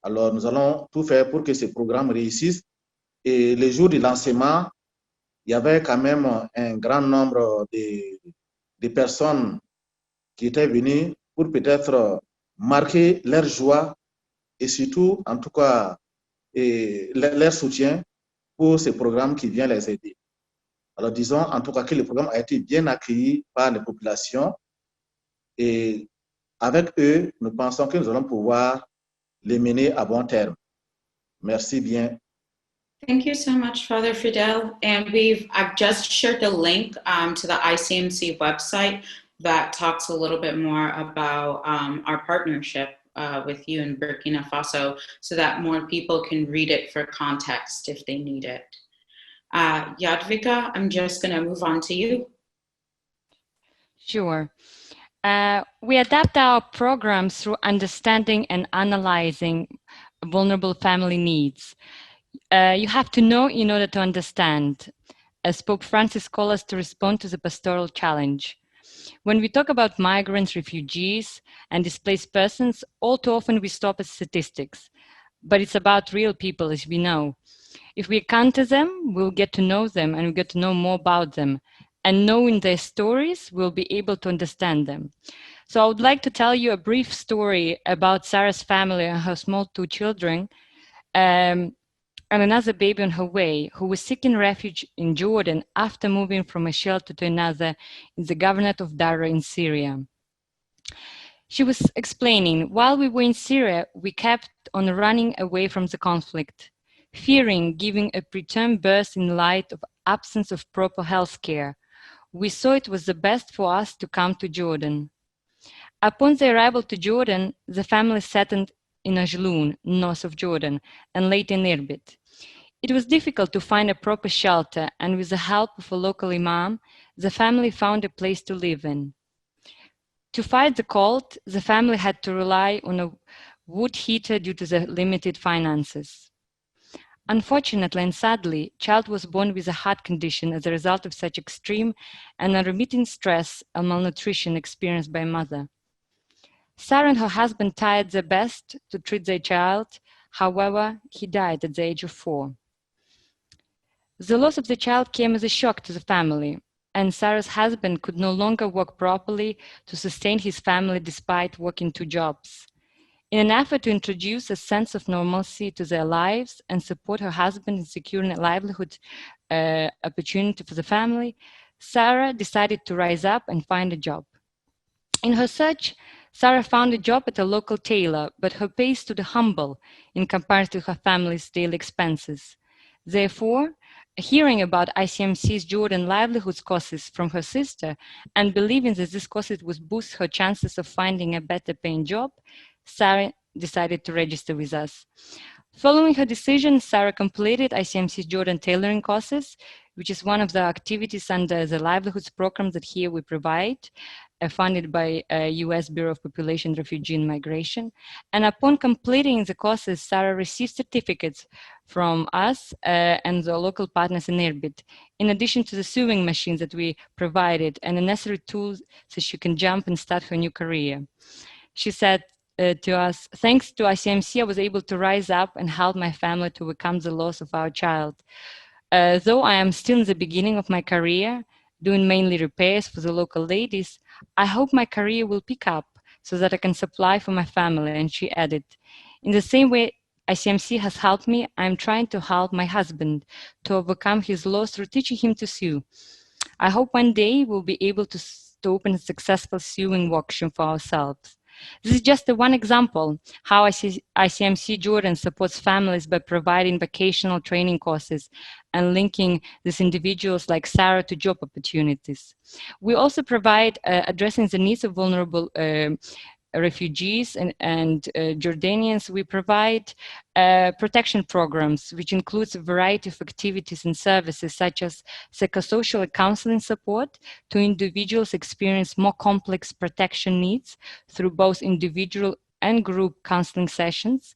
Alors, nous allons tout faire pour que ces programmes réussissent. Et le jour du lancement, il y avait quand même un grand nombre de personnes qui étaient venues pour peut-être marquer leur joie et surtout, en tout cas, leur soutien pour ce programme qui vient les aider. Alors, disons en tout cas que le programme a été bien accueilli par les populations et avec eux, nous pensons que nous allons pouvoir les mener à bon terme. Merci bien. Thank you so much, Father Fidèle. And I've just shared the link to the ICMC website that talks a little bit more about our partnership with you in Burkina Faso so that more people can read it for context if they need it. Yadviga, I'm just going to move on to you. Sure. We adapt our programs through understanding and analyzing vulnerable family needs. You have to know in order to understand, as Pope Francis calls us to respond to the pastoral challenge. When we talk about migrants, refugees, and displaced persons, all too often we stop at statistics. But it's about real people, as we know. If we encounter them, we'll get to know them and we'll get to know more about them. And knowing their stories, we'll be able to understand them. So I would like to tell you a brief story about Sarah's family and her small 2 children, and another baby on her way, who was seeking refuge in Jordan after moving from a shelter to another in the governorate of Dara in Syria. She was explaining, while we were in Syria, we kept on running away from the conflict, fearing giving a preterm birth in light of absence of proper health care. We saw it was the best for us to come to Jordan. Upon the arrival to Jordan, the family settled in Ajloun, north of Jordan, and later in Irbid. It was difficult to find a proper shelter, and with the help of a local imam, the family found a place to live in. To fight the cold, the family had to rely on a wood heater due to the limited finances. Unfortunately and sadly, child was born with a heart condition as a result of such extreme and unremitting stress and malnutrition experienced by mother. Sarah and her husband tried their best to treat their child. However, he died at the age of 4. The loss of the child came as a shock to the family, and Sarah's husband could no longer work properly to sustain his family despite working 2 jobs. In an effort to introduce a sense of normalcy to their lives and support her husband in securing a livelihood opportunity for the family, Sarah decided to rise up and find a job. In her search, Sarah found a job at a local tailor, but her pay stood humble in comparison to her family's daily expenses. Therefore, hearing about ICMC's Jordan livelihoods courses from her sister and believing that these courses would boost her chances of finding a better paying job, Sarah decided to register with us. Following her decision, Sarah completed ICMC's Jordan tailoring courses, which is one of the activities under the livelihoods program that here we provide, funded by US Bureau of Population, Refugee and Migration. And upon completing the courses, Sarah received certificates from us and the local partners in Irbid, in addition to the sewing machines that we provided and the necessary tools so she can jump and start her new career. She said to us, "Thanks to ICMC, I was able to rise up and help my family to overcome the loss of our child. Though I am still in the beginning of my career, doing mainly repairs for the local ladies, I hope my career will pick up so that I can supply for my family." And she added, "In the same way ICMC has helped me, I'm trying to help my husband to overcome his loss through teaching him to sew. I hope one day we'll be able to open a successful sewing workshop for ourselves." This is just one example how ICMC Jordan supports families by providing vocational training courses and linking these individuals like Sarah to job opportunities. We also provide addressing the needs of vulnerable refugees and Jordanians. We provide protection programs, which includes a variety of activities and services such as psychosocial counseling support to individuals experiencing more complex protection needs through both individual and group counseling sessions.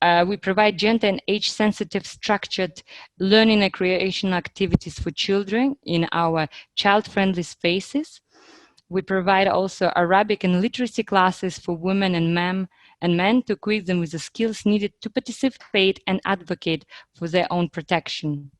We provide gender and age-sensitive structured learning and creation activities for children in our child-friendly spaces. We provide also Arabic and literacy classes for women and men to equip them with the skills needed to participate and advocate for their own protection.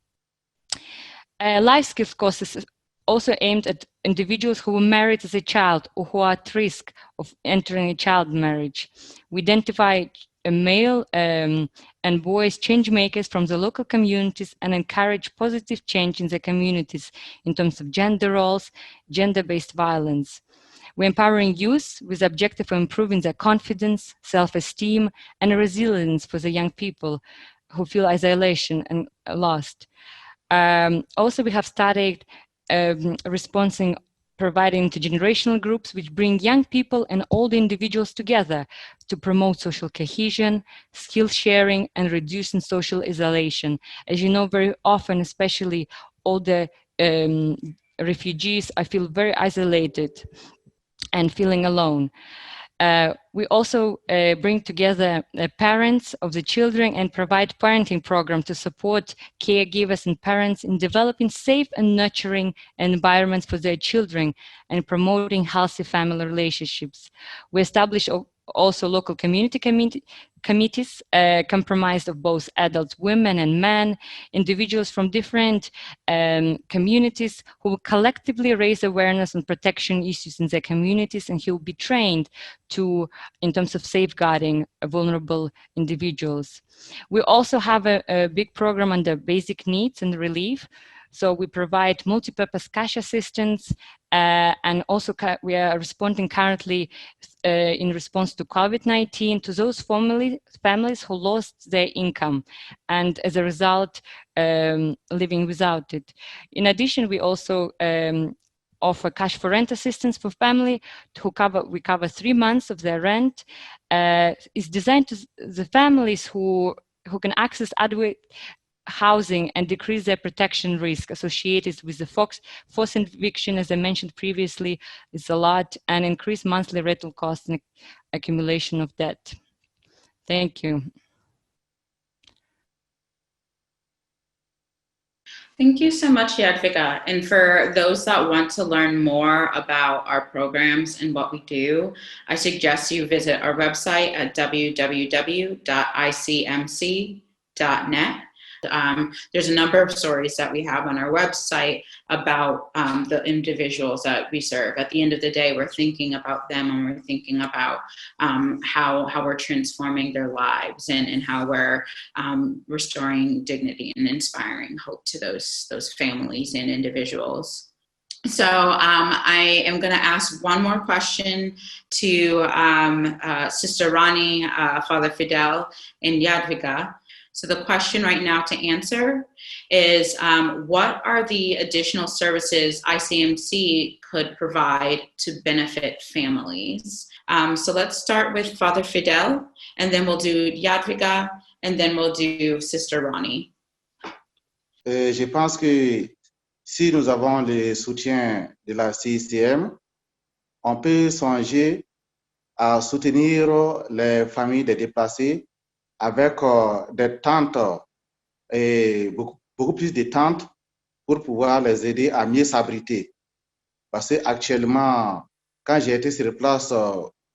Life skills courses also aimed at individuals who were married as a child or who are at risk of entering a child marriage. We identify male and boys change makers from the local communities and encourage positive change in the communities in terms of gender roles, gender-based violence. We're empowering youth with the objective of improving their confidence, self-esteem, and resilience for the young people who feel isolation and lost. Also, we have started providing intergenerational groups which bring young people and older individuals together to promote social cohesion, skill sharing, and reducing social isolation. As you know, very often, especially older refugees, I feel very isolated. and feeling alone. We also bring together parents of the children and provide parenting programs to support caregivers and parents in developing safe and nurturing environments for their children and promoting healthy family relationships. We establish also local communities comprised of both adults, women and men, individuals from different communities who will collectively raise awareness on protection issues in their communities, and who will be trained in terms of safeguarding vulnerable individuals. We also have a big program under basic needs and relief. So we provide multi-purpose cash assistance, and also we are responding currently in response to COVID-19 to those families who lost their income and as a result living without it. In addition, we also offer cash for rent assistance for family we cover 3 months of their rent. It's designed to the families who can access adequate housing and decrease their protection risk associated with the forced eviction, as I mentioned previously, is a lot, and increased monthly rental costs and accumulation of debt. Thank you. Thank you so much, Yadviga. And for those that want to learn more about our programs and what we do, I suggest you visit our website at www.icmc.net. There's a number of stories that we have on our website about the individuals that we serve. At the end of the day, we're thinking about them, and we're thinking about how we're transforming their lives and how we're restoring dignity and inspiring hope to those families and individuals. So I am going to ask one more question to Sister Rani, Father Fidèle, and Yadviga. So the question right now to answer is, what are the additional services ICMC could provide to benefit families? So let's start with Father Fidèle, and then we'll do Yadviga, and then we'll do Sister Rani. Je pense que si nous avons le soutien de la CICM, on peut songer à soutenir les familles des déplacés avec des tentes et beaucoup plus de tentes pour pouvoir les aider à mieux s'abriter. Parce qu'actuellement, quand j'ai été sur place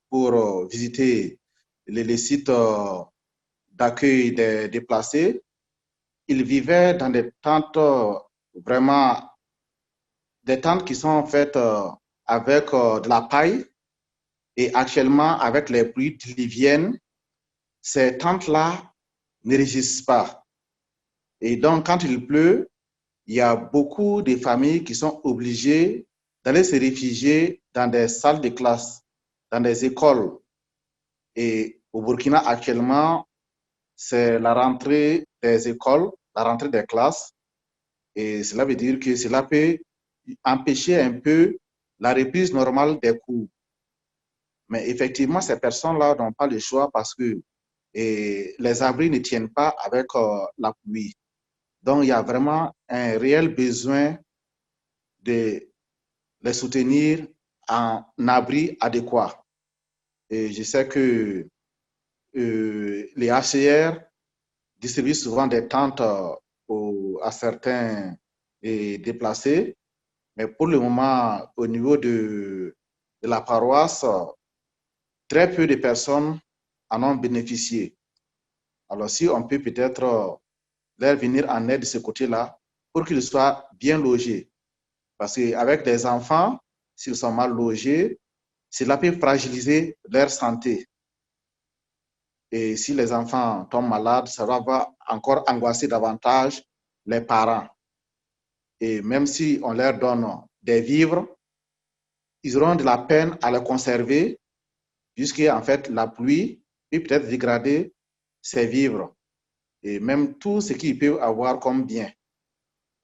pour visiter les sites d'accueil des déplacés, ils vivaient dans des tentes vraiment, des tentes qui sont faites avec de la paille, et actuellement, avec les pluies diluviennes, ces tentes-là ne résistent pas. Et donc, quand il pleut, il y a beaucoup de familles qui sont obligées d'aller se réfugier dans des salles de classe, dans des écoles. Et au Burkina, actuellement, c'est la rentrée des écoles, la rentrée des classes. Et cela veut dire que cela peut empêcher un peu la reprise normale des cours. Mais effectivement, ces personnes-là n'ont pas le choix parce que les abris ne tiennent pas avec la pluie. Donc, il y a vraiment un réel besoin de les soutenir en abri adéquat. Et je sais que les HCR distribuent souvent des tentes à certains déplacés, mais pour le moment, au niveau de la paroisse, très peu de personnes en ont bénéficié. Alors, si on peut peut-être leur venir en aide de ce côté-là pour qu'ils soient bien logés. Parce qu'avec des enfants, s'ils sont mal logés, cela peut fragiliser leur santé. Et si les enfants tombent malades, ça va encore angoisser davantage les parents. Et même si on leur donne des vivres, ils auront de la peine à les conserver, puisqu'en fait, la pluie peut peut-être dégrader ces vivres et même tout ce qu'ils peuvent avoir comme bien.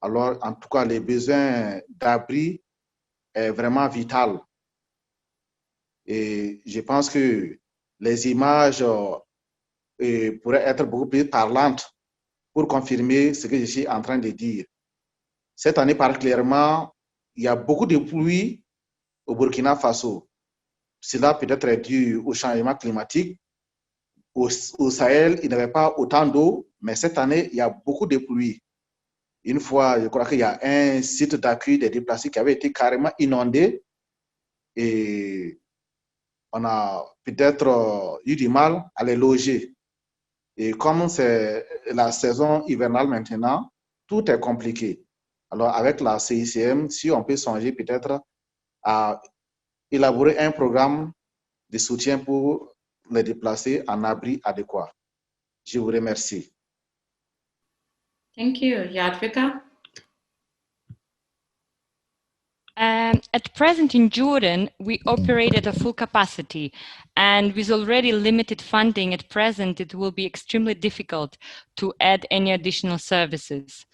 Alors, en tout cas, le besoin d'abri est vraiment vital. Et je pense que les images pourraient être beaucoup plus parlantes pour confirmer ce que je suis en train de dire. Cette année particulièrement, il y a beaucoup de pluie au Burkina Faso. cela peut-être est dû au changement climatique. Au Sahel, il n'y avait pas autant d'eau, mais cette année, il y a beaucoup de pluie. Une fois, je crois qu'il y a un site d'accueil des déplacés qui avait été carrément inondé et on a peut-être eu du mal à les loger. Et comme c'est la saison hivernale maintenant, tout est compliqué. Alors avec la CICM, si on peut songer peut-être à élaborer un programme de soutien pour les déplacés en abri adéquat. Je vous remercie. Thank you. Yadviga? At present in Jordan, we operate at a full capacity, and with already limited funding at present, it will be extremely difficult to add any additional services.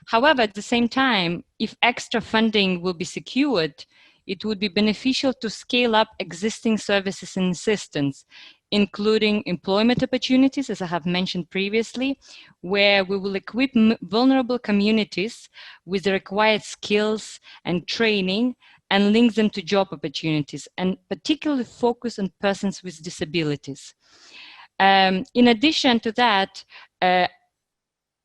However, at the same time, if extra funding will be secured, it would be beneficial to scale up existing services and assistance, including employment opportunities, as I have mentioned previously, where we will equip vulnerable communities with the required skills and training and link them to job opportunities, and particularly focus on persons with disabilities. In addition to that,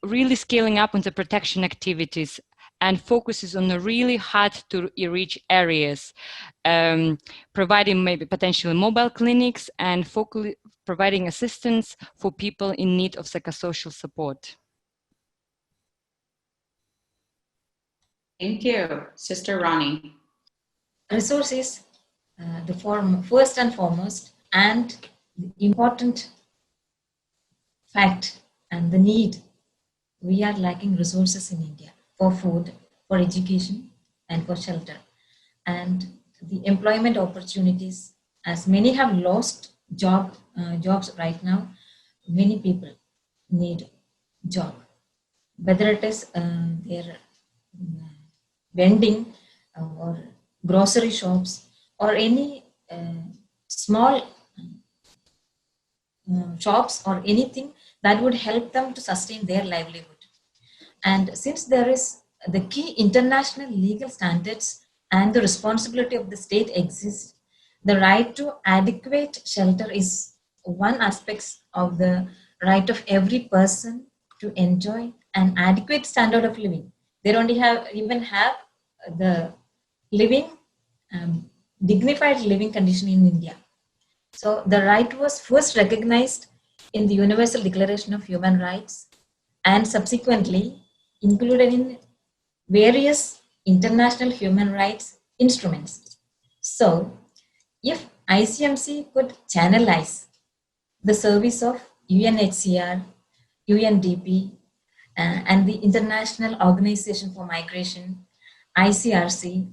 really scaling up on the protection activities and focuses on the really hard to reach areas, providing maybe potentially mobile clinics and providing assistance for people in need of psychosocial support. Thank you. Sister Ronnie. Resources, the first and foremost, and the important fact and the need, we are lacking resources in India for food, for education, and for shelter. And the employment opportunities, as many have lost jobs right now, many people need job. Whether it is their vending or grocery shops or any small shops or anything that would help them to sustain their livelihood. And since there is the key international legal standards and the responsibility of the state exists, the right to adequate shelter is one aspect of the right of every person to enjoy an adequate standard of living. They don't even have the living, dignified living condition in India. So the right was first recognized in the Universal Declaration of Human Rights and subsequently included in various international human rights instruments. So if ICMC could channelize the service of UNHCR, UNDP, and the International Organization for Migration, ICRC,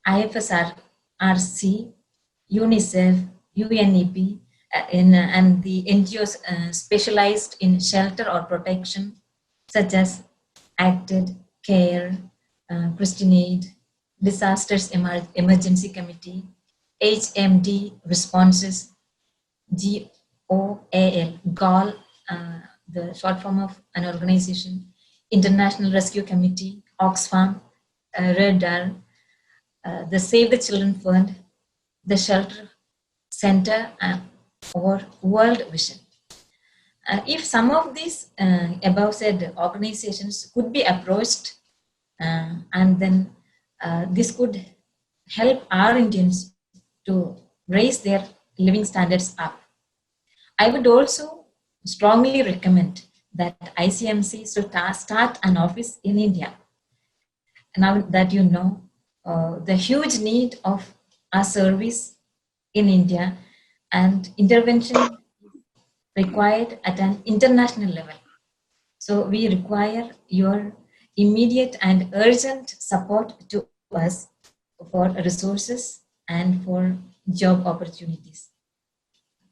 IFSRC, UNICEF, UNEP, and the NGOs specialized in shelter or protection, such as ACTED, CARE, Christian Aid, Disasters Emergency Committee, HMD Responses, GOAL, the short form of an organization, International Rescue Committee, Oxfam, Red Dawn, the Save the Children Fund, the Shelter Center, or World Vision. If some of these above said organizations could be approached, and then this could help our Indians to raise their living standards up. I would also strongly recommend that ICMC should start an office in India. Now that you know the huge need of our service in India, and intervention required at an international level. So we require your immediate and urgent support to us for resources and for job opportunities.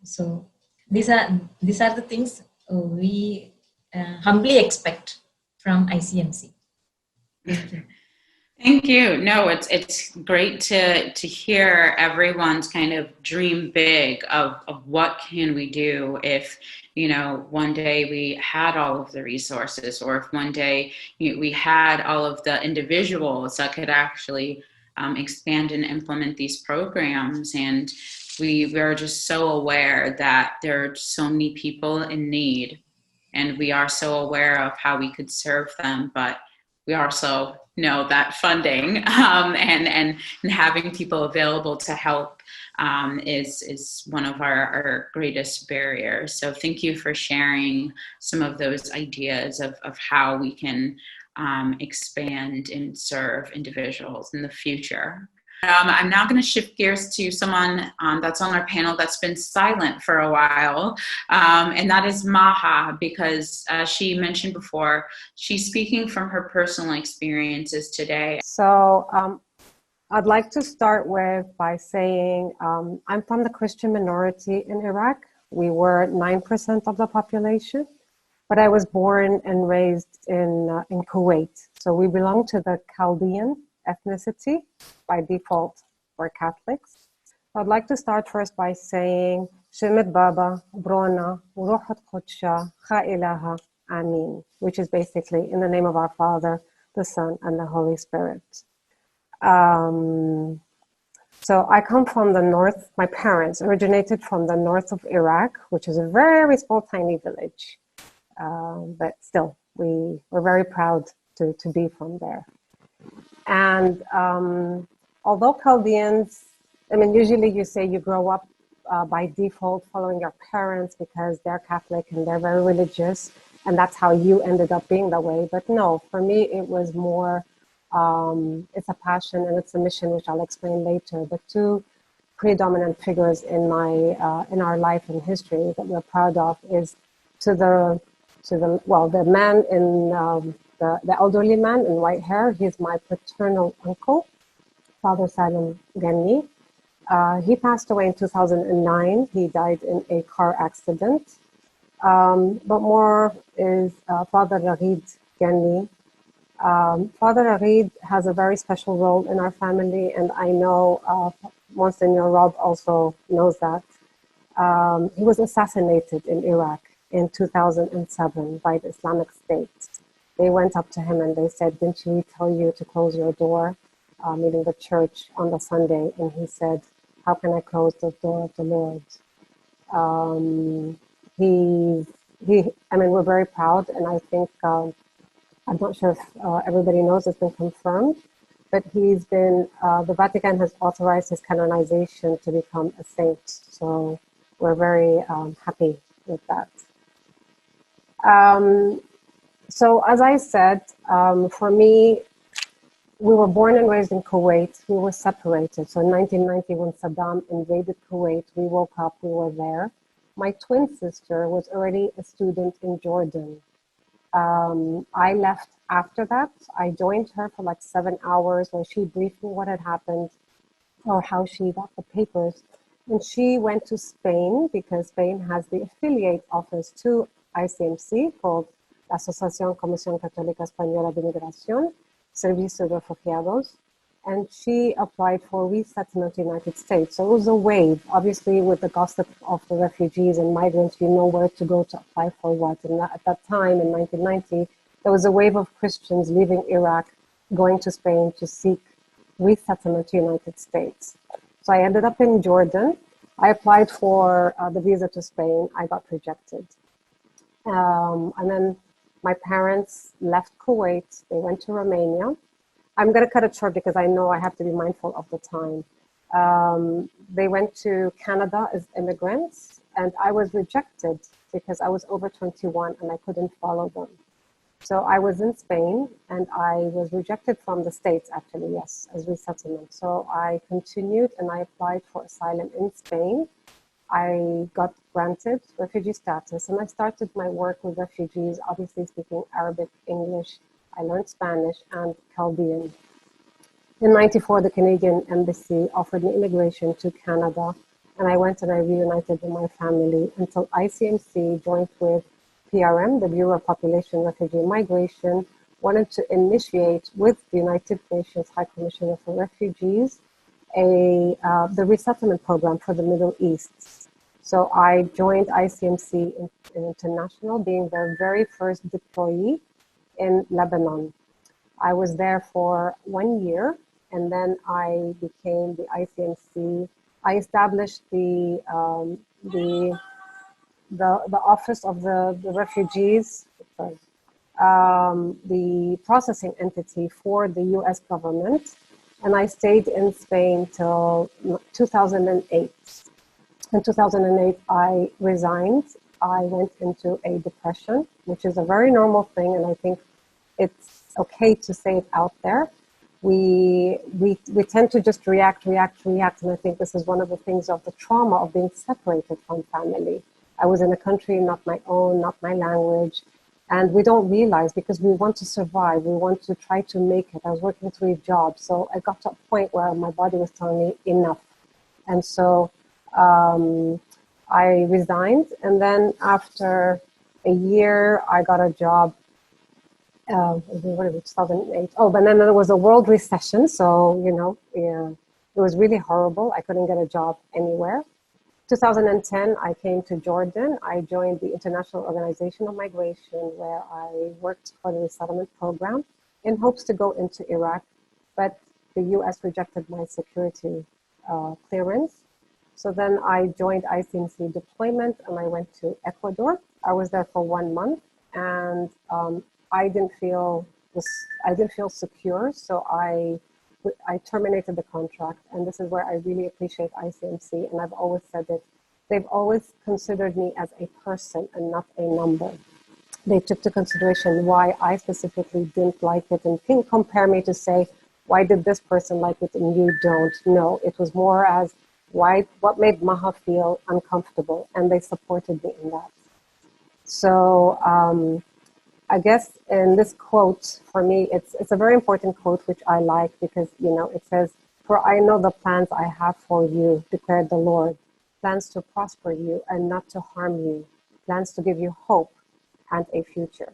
So these are the things we humbly expect from ICMC. Thank you. Thank you. No, it's great to hear everyone's kind of dream big of what can we do if, you know, one day we had all of the resources, or if one day we had all of the individuals that could actually expand and implement these programs. And we are just so aware that there are so many people in need, and we are so aware of how we could serve them, but we also know that funding and having people available to help is one of our greatest barriers. So thank you for sharing some of those ideas of how we can expand and serve individuals in the future. I'm now going to shift gears to someone that's on our panel that's been silent for a while, and that is Maha, because as she mentioned before, she's speaking from her personal experiences today. So I'd like to start by saying I'm from the Christian minority in Iraq. We were 9% of the population, but I was born and raised in Kuwait. So we belong to the Chaldean ethnicity. By default, we're Catholics. I'd like to start first by saying Shemet Baba, Brona, Ruhut Qudsha, Kha Ilaha, Amin, which is basically in the name of our Father, the Son, and the Holy Spirit. So I come from the north. My parents originated from the north of Iraq, which is a very small, tiny village. But still, we're very proud to be from there. And although Chaldeans, I mean, usually you say you grow up by default following your parents because they're Catholic and they're very religious, and that's how you ended up being that way. But no, for me, it was more, it's a passion and it's a mission, which I'll explain later. The two predominant figures in our life and history that we're proud of is the man in the elderly man in white hair. He's my paternal uncle, Father Sanon Ganni. He passed away in 2009. He died in a car accident. But more is Father Rodrigue Ganni. Father Rodrigue has a very special role in our family, and I know Monsignor Rob also knows that. He was assassinated in Iraq in 2007 by the Islamic State. They went up to him and they said, "Didn't we tell you to close your door?" Meaning the church on the Sunday. And he said, "How can I close the door of the Lord?" I mean, we're very proud. And I think, I'm not sure if everybody knows, it's been confirmed, but he's been, the Vatican has authorized his canonization to become a saint. So we're very happy with that. So as I said, for me, we were born and raised in Kuwait. We were separated. So in 1990, when Saddam invaded Kuwait, we woke up, we were there. My twin sister was already a student in Jordan. I left after that. I joined her for like 7 hours when she briefed me what had happened or how she got the papers. And she went to Spain because Spain has the affiliate office to ICMC called la Asociación Comisión Católica Española de Migración, Servicio de Refugiados, and she applied for resettlement in the United States. So it was a wave. Obviously, with the gossip of the refugees and migrants, you know where to go to apply for what. And at that time, in 1990, there was a wave of Christians leaving Iraq, going to Spain to seek resettlement to the United States. So I ended up in Jordan. I applied for the visa to Spain. I got rejected. And then my parents left Kuwait. They went to Romania. I'm going to cut it short because I know I have to be mindful of the time. They went to Canada as immigrants, and I was rejected because I was over 21 and I couldn't follow them. So I was in Spain, and I was rejected from the States, actually, yes, as resettlement. So I continued and I applied for asylum in Spain. I got granted refugee status, and I started my work with refugees, obviously speaking Arabic, English. I learned Spanish and Chaldean. In '94, the Canadian Embassy offered me immigration to Canada, and I went and I reunited with my family until ICMC joined with PRM, the Bureau of Population, Refugee and Migration, wanted to initiate with the United Nations High Commissioner for Refugees the resettlement program for the Middle East. So I joined ICMC International, being their very first deployee in Lebanon. I was there for 1 year, and then I became the ICMC I established the office of the refugees, the processing entity for the U.S. government, and I stayed in Spain till 2008. In 2008, I resigned. I went into a depression, which is a very normal thing, and I think it's okay to say it out there. We tend to just react, and I think this is one of the things of the trauma of being separated from family. I was in a country not my own, not my language, and we don't realize because we want to survive, we want to try to make it. I was working 3 jobs, so I got to a point where my body was telling me enough. And so I resigned, and then after a year, I got a job. What is it, 2008? Oh, but then there was a world recession, so it was really horrible. I couldn't get a job anywhere. 2010, I came to Jordan. I joined the International Organization of Migration, where I worked for the resettlement program in hopes to go into Iraq, but the U.S. rejected my security clearance. So then I joined ICMC Deployment, and I went to Ecuador. I was there for 1 month, and I didn't feel secure, so I terminated the contract, and this is where I really appreciate ICMC, and I've always said that they've always considered me as a person and not a number. They took into consideration why I specifically didn't like it, and didn't compare me to say, why did this person like it and you don't? No, it was more as what made Maha feel uncomfortable, and they supported me in that. So I guess in this quote, for me, it's a very important quote, which I like, because, it says, "For I know the plans I have for you, declared the Lord, plans to prosper you and not to harm you, plans to give you hope and a future."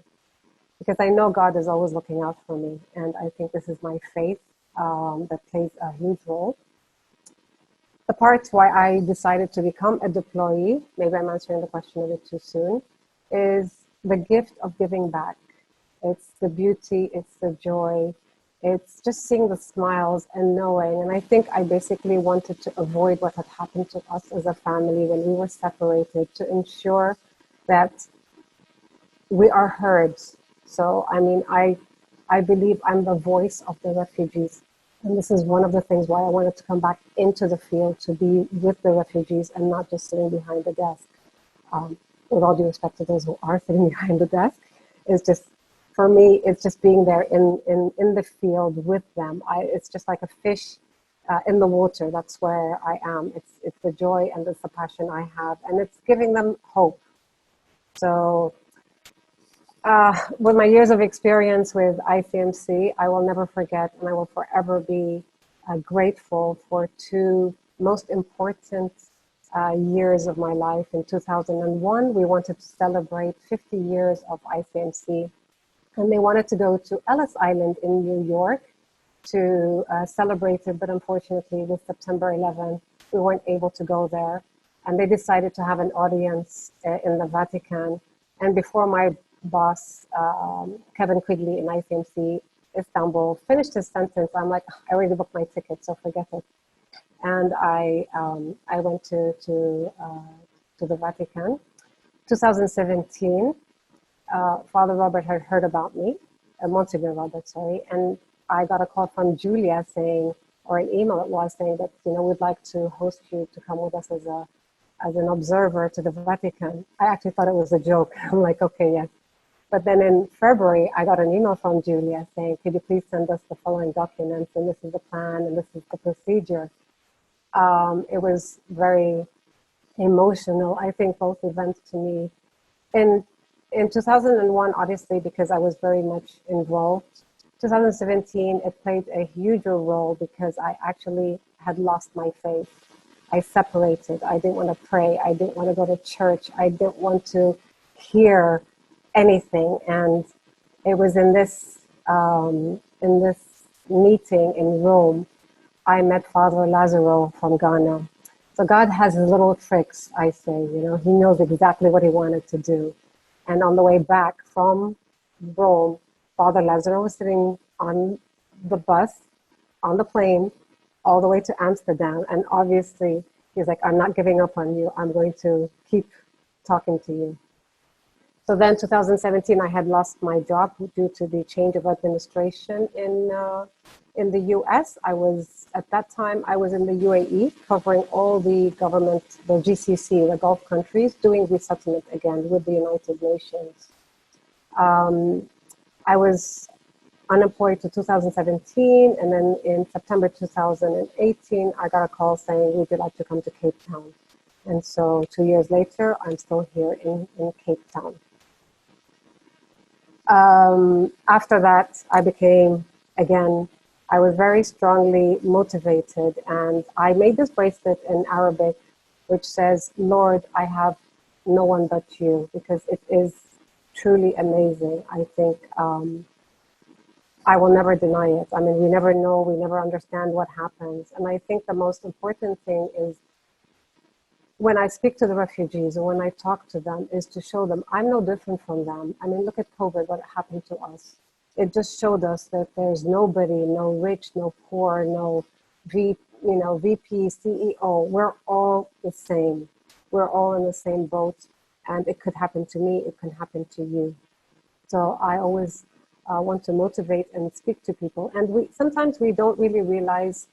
Because I know God is always looking out for me, and I think this is my faith that plays a huge role. The part why I decided to become a deployee, maybe I'm answering the question a bit too soon, is the gift of giving back. It's the beauty, it's the joy, it's just seeing the smiles and knowing. And I think I basically wanted to avoid what had happened to us as a family when we were separated, to ensure that we are heard. So, I believe I'm the voice of the refugees. And this is one of the things why I wanted to come back into the field, to be with the refugees and not just sitting behind the desk. With all due respect to those who are sitting behind the desk, it's just, for me, it's just being there in the field with them. It's just like a fish in the water. That's where I am. It's the joy and it's the passion I have, and it's giving them hope. So with my years of experience with ICMC, I will never forget, and I will forever be grateful for 2 most important years of my life. In 2001, we wanted to celebrate 50 years of ICMC, and they wanted to go to Ellis Island in New York to celebrate it, but unfortunately with September 11th, we weren't able to go there, and they decided to have an audience in the Vatican. And before my boss, Kevin Quigley in ICMC Istanbul, finished his sentence, I'm like, I already booked my ticket, so forget it. And I went to the Vatican. 2017, Father Robert had heard about me, Monsignor Robert, sorry, and I got a call from Julia saying, or an email it was saying that, we'd like to host you to come with us as an observer to the Vatican. I actually thought it was a joke. I'm like, okay, yes. But then in February, I got an email from Julia saying, could you please send us the following documents, and this is the plan, and this is the procedure. It was very emotional. I think both events to me. In 2001, obviously, because I was very much involved. 2017, it played a huger role because I actually had lost my faith. I separated. I didn't want to pray. I didn't want to go to church. I didn't want to hear anything. And it was in this meeting in Rome, I met Father Lazaro from Ghana. So God has his little tricks, I say, he knows exactly what he wanted to do. And on the way back from Rome, Father Lazaro was sitting on the bus, on the plane, all the way to Amsterdam. And obviously He's like, I'm not giving up on you. I'm going to keep talking to you. So then 2017, I had lost my job due to the change of administration in the US. At that time, I was in the UAE, covering all the government, the GCC, the Gulf countries, doing resettlement again with the United Nations. I was unemployed to 2017, and then in September 2018, I got a call saying, would you like to come to Cape Town? And so 2 years later, I'm still here in Cape Town. After that, I became, again, I was very strongly motivated, and I made this bracelet in Arabic, which says, Lord, I have no one but you, because it is truly amazing. I think I will never deny it. I mean, we never know, we never understand what happens. And I think the most important thing is when I speak to the refugees or when I talk to them is to show them I'm no different from them. I mean, look at COVID, what happened to us. It just showed us that there's nobody, no rich, no poor, no VP, CEO. We're all the same. We're all in the same boat, and it could happen to me, it can happen to you. So I always want to motivate and speak to people. And sometimes we don't really realize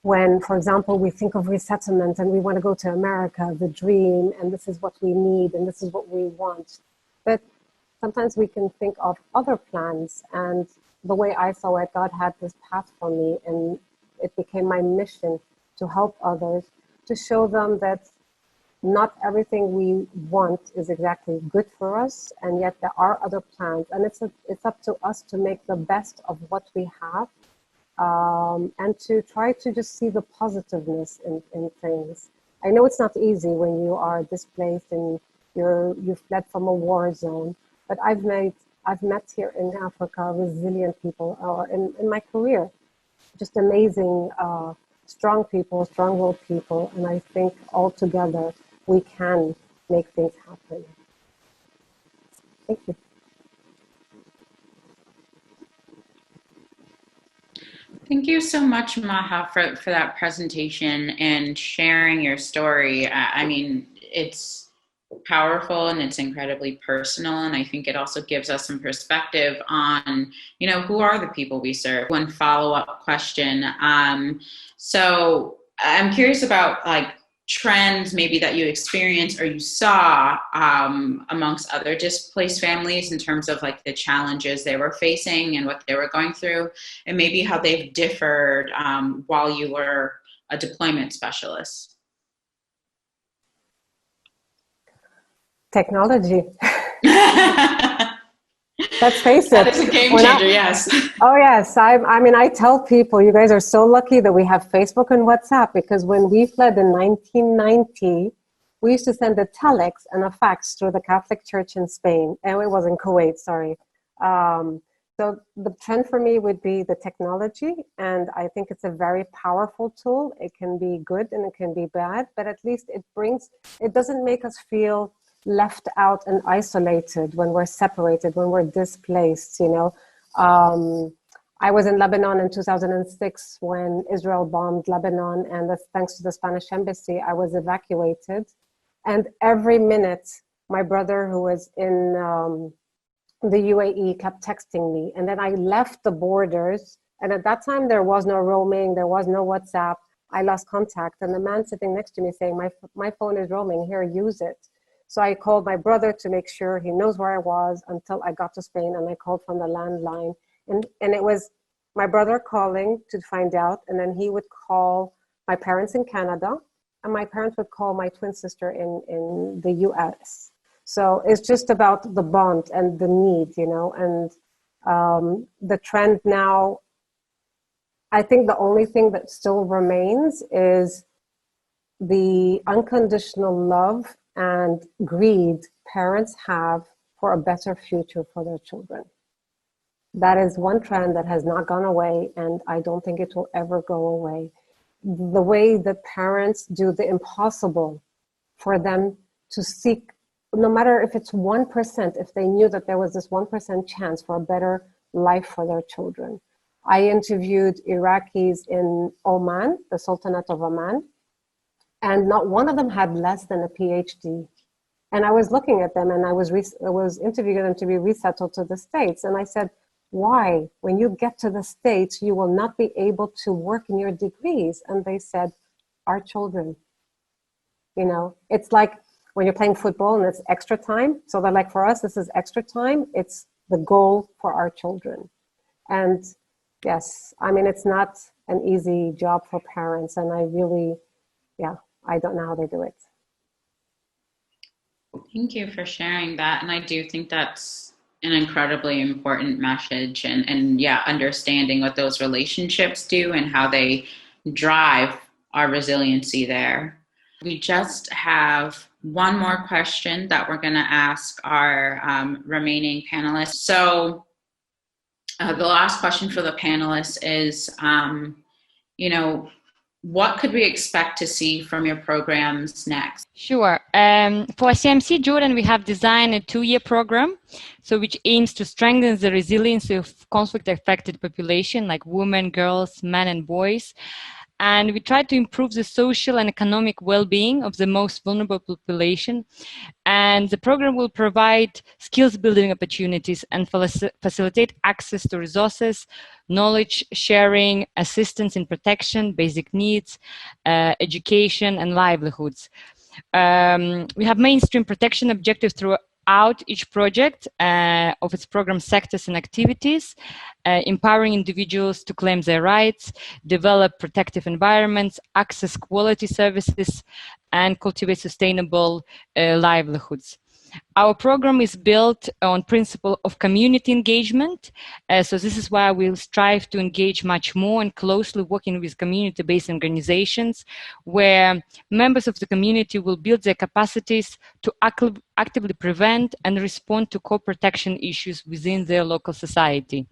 when, for example, we think of resettlement and we want to go to America, the dream, and this is what we need, and this is what we want. But sometimes we can think of other plans, and the way I saw it, God had this path for me, and it became my mission to help others, to show them that not everything we want is exactly good for us, and yet there are other plans, and it's up to us to make the best of what we have, and to try to just see the positiveness in things. I know it's not easy when you are displaced and you've fled from a war zone, but I've met here in Africa resilient people, or in my career, just amazing, strong people, strong-willed people, and I think all together we can make things happen. Thank you. Thank you so much, Maha, for that presentation and sharing your story. I mean, it's powerful and it's incredibly personal, and I think it also gives us some perspective on, who are the people we serve. One follow-up question. So I'm curious about trends maybe that you experienced or you saw amongst other displaced families in terms of the challenges they were facing and what they were going through, and maybe how they've differed while you were a deployment specialist. Technology. Let's face it. That is a game changer, yes. Oh, yes. I mean, I tell people, you guys are so lucky that we have Facebook and WhatsApp, because when we fled in 1990, we used to send a telex and a fax through the Catholic Church in Spain. And it was in Kuwait, sorry. So the trend for me would be the technology. And I think it's a very powerful tool. It can be good and it can be bad, but at least it doesn't make us feel left out and isolated when we're separated, when we're displaced, I was in Lebanon in 2006 when Israel bombed Lebanon, and thanks to the Spanish embassy, I was evacuated. And every minute, my brother, who was in the UAE, kept texting me. And then I left the borders, and at that time, there was no roaming, there was no WhatsApp. I lost contact, and the man sitting next to me saying, my phone is roaming, here, use it. So I called my brother to make sure he knows where I was until I got to Spain, and I called from the landline. And it was my brother calling to find out, and then he would call my parents in Canada, and my parents would call my twin sister in the US. So it's just about the bond and the need, and the trend now, I think the only thing that still remains is the unconditional love and greed parents have for a better future for their children. That is one trend that has not gone away, and I don't think it will ever go away. The way that parents do the impossible for them to seek, no matter if it's 1%, if they knew that there was this 1% chance for a better life for their children. I interviewed Iraqis in Oman, the Sultanate of Oman, And not one of them had less than a PhD. And I was looking at them, and I was interviewing them to be resettled to the States. And I said, why? When you get to the States, you will not be able to work in your degrees. And they said, our children. You know, it's like when you're playing football and it's extra time. So they're like, for us, this is extra time. It's the goal for our children. And yes, I mean, it's not an easy job for parents. And I really, yeah, I don't know how they do it. Thank you for sharing that. And I do think that's an incredibly important message, and yeah, understanding what those relationships do and how they drive our resiliency there. We just have one more question that we're going to ask our remaining panelists. So the last question for the panelists is, you know, what could we expect to see from your programs next? Sure. For ICMC Jordan, we have designed a 2-year program, so which aims to strengthen the resilience of conflict-affected population, like women, girls, men, and boys. And we try to improve the social and economic well-being of the most vulnerable population. And the program will provide skills building opportunities and facilitate access to resources, knowledge sharing, assistance in protection, basic needs, education, and livelihoods. We have mainstream protection objectives throughout each project of its program sectors and activities, empowering individuals to claim their rights, develop protective environments, access quality services, and cultivate sustainable livelihoods. Our program is built on principle of community engagement. So this is why we'll strive to engage much more and closely working with community-based organizations, where members of the community will build their capacities to actively prevent and respond to co-protection issues within their local society.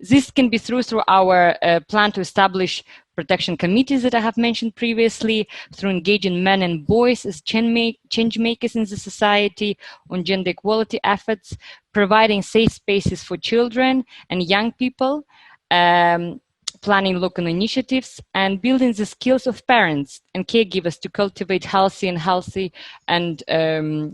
This can be through our plan to establish protection committees that I have mentioned previously, through engaging men and boys as change makers in the society, on gender equality efforts, providing safe spaces for children and young people, planning local initiatives, and building the skills of parents and caregivers to cultivate healthy and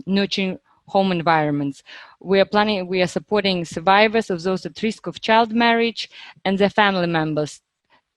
nurturing home environments. We are supporting survivors of those at risk of child marriage and their family members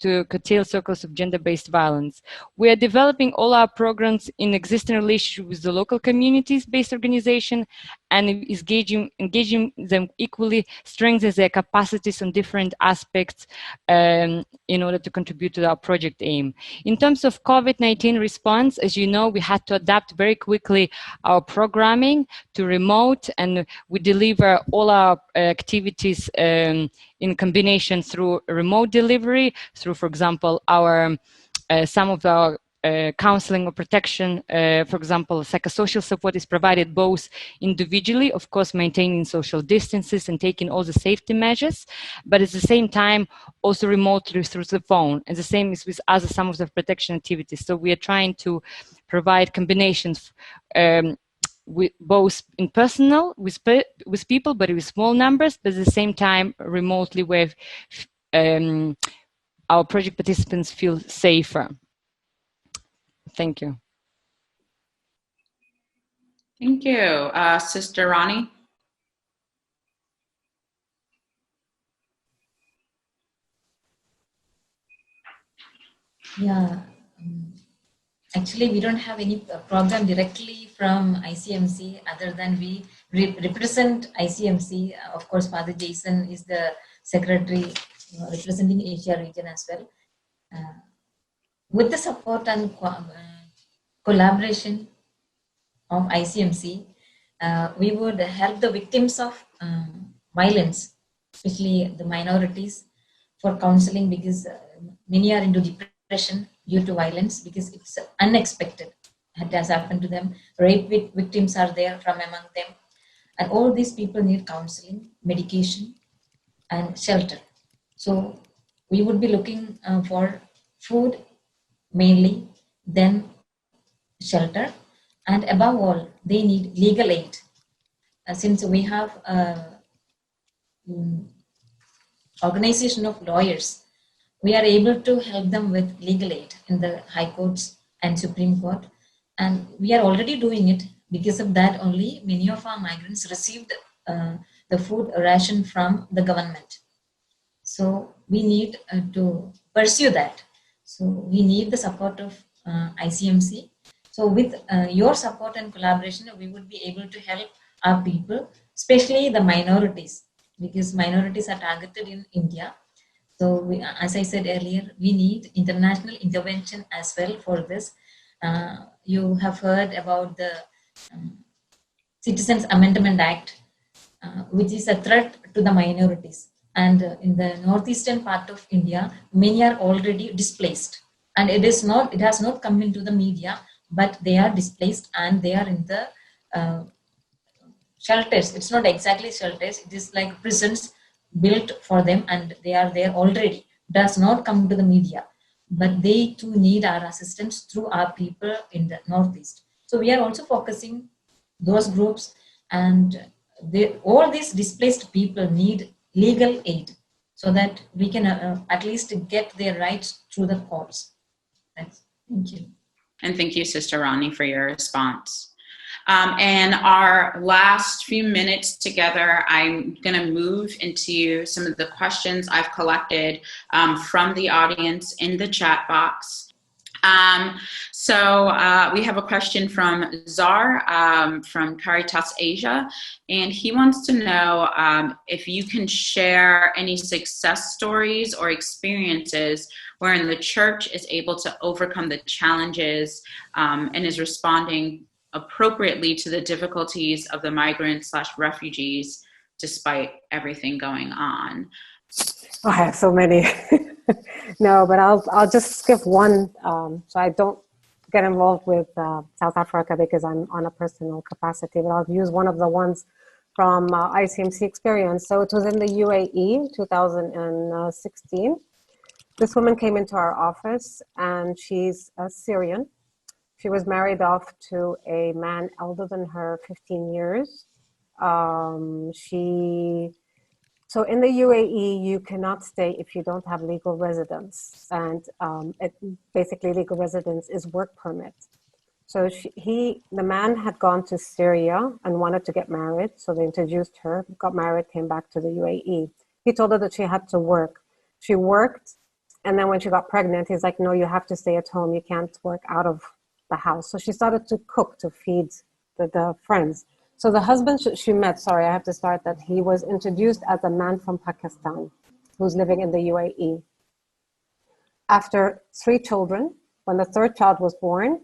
to curtail circles of gender-based violence. We are developing all our programs in existing relationship with the local communities-based organization, and engaging them equally strengthens their capacities on different aspects in order to contribute to our project aim. In terms of COVID-19 response, as you know, we had to adapt very quickly our programming to remote, and we deliver all our activities in combination through remote delivery, through, for example, our some of our counseling or protection, for example, psychosocial support is provided both individually, of course, maintaining social distances and taking all the safety measures, but at the same time, also remotely through the phone. And the same is with some of the protection activities. So we are trying to provide combinations with both in personal with people, but with small numbers, but at the same time remotely, where our project participants feel safer. Thank you. Thank you. Sister Ronnie? Yeah. Actually, we don't have any program directly from ICMC other than we represent ICMC. Of course, Father Jason is the secretary representing Asia region as well. With the support and collaboration of ICMC, we would help the victims of violence, especially the minorities, for counseling, because many are into depression due to violence because it's unexpected. It has happened to them. Rape victims are there from among them. And all these people need counseling, medication, and shelter. So we would be looking for food mainly, then shelter, and above all, they need legal aid. Since we have organization of lawyers, we are able to help them with legal aid in the high courts and Supreme Court. And we are already doing it. Because of that only, many of our migrants received the food ration from the government. So we need to pursue that. So we need the support of ICMC. So with your support and collaboration, we would be able to help our people, especially the minorities, because minorities are targeted in India. So we, as I said earlier, we need international intervention as well for this. You have heard about the Citizens Amendment Act, which is a threat to the minorities. And in the northeastern part of India, many are already displaced. And it has not come into the media, but they are displaced and they are in the shelters. It's not exactly shelters, it is like prisons built for them and they are there already. Does not come to the media, but they too need our assistance through our people in the Northeast. So we are also focusing those groups, and all these displaced people need legal aid so that we can at least get their rights through the courts. Thank you. And thank you, Sister Rani, for your response. And our last few minutes together, I'm going to move into some of the questions I've collected from the audience in the chat box. So we have a question from Zar from Caritas Asia, and he wants to know if you can share any success stories or experiences wherein the church is able to overcome the challenges and is responding appropriately to the difficulties of the migrants/refugees despite everything going on. I have so many. No, but I'll just skip one, so I don't get involved with South Africa because I'm on a personal capacity, but I'll use one of the ones from ICMC experience. So it was in the UAE, 2016. This woman came into our office and she's a Syrian. She was married off to a man older than her 15 years. So in the UAE, you cannot stay if you don't have legal residence. And basically legal residence is work permit. So the man had gone to Syria and wanted to get married. So they introduced her, got married, came back to the UAE. He told her that she had to work. She worked. And then when she got pregnant, he's like, no, you have to stay at home. You can't work out of the house. So she started to cook to feed the friends. So the husband she met, sorry, I have to start that, he was introduced as a man from Pakistan who's living in the UAE. After 3 children, when the 3rd child was born,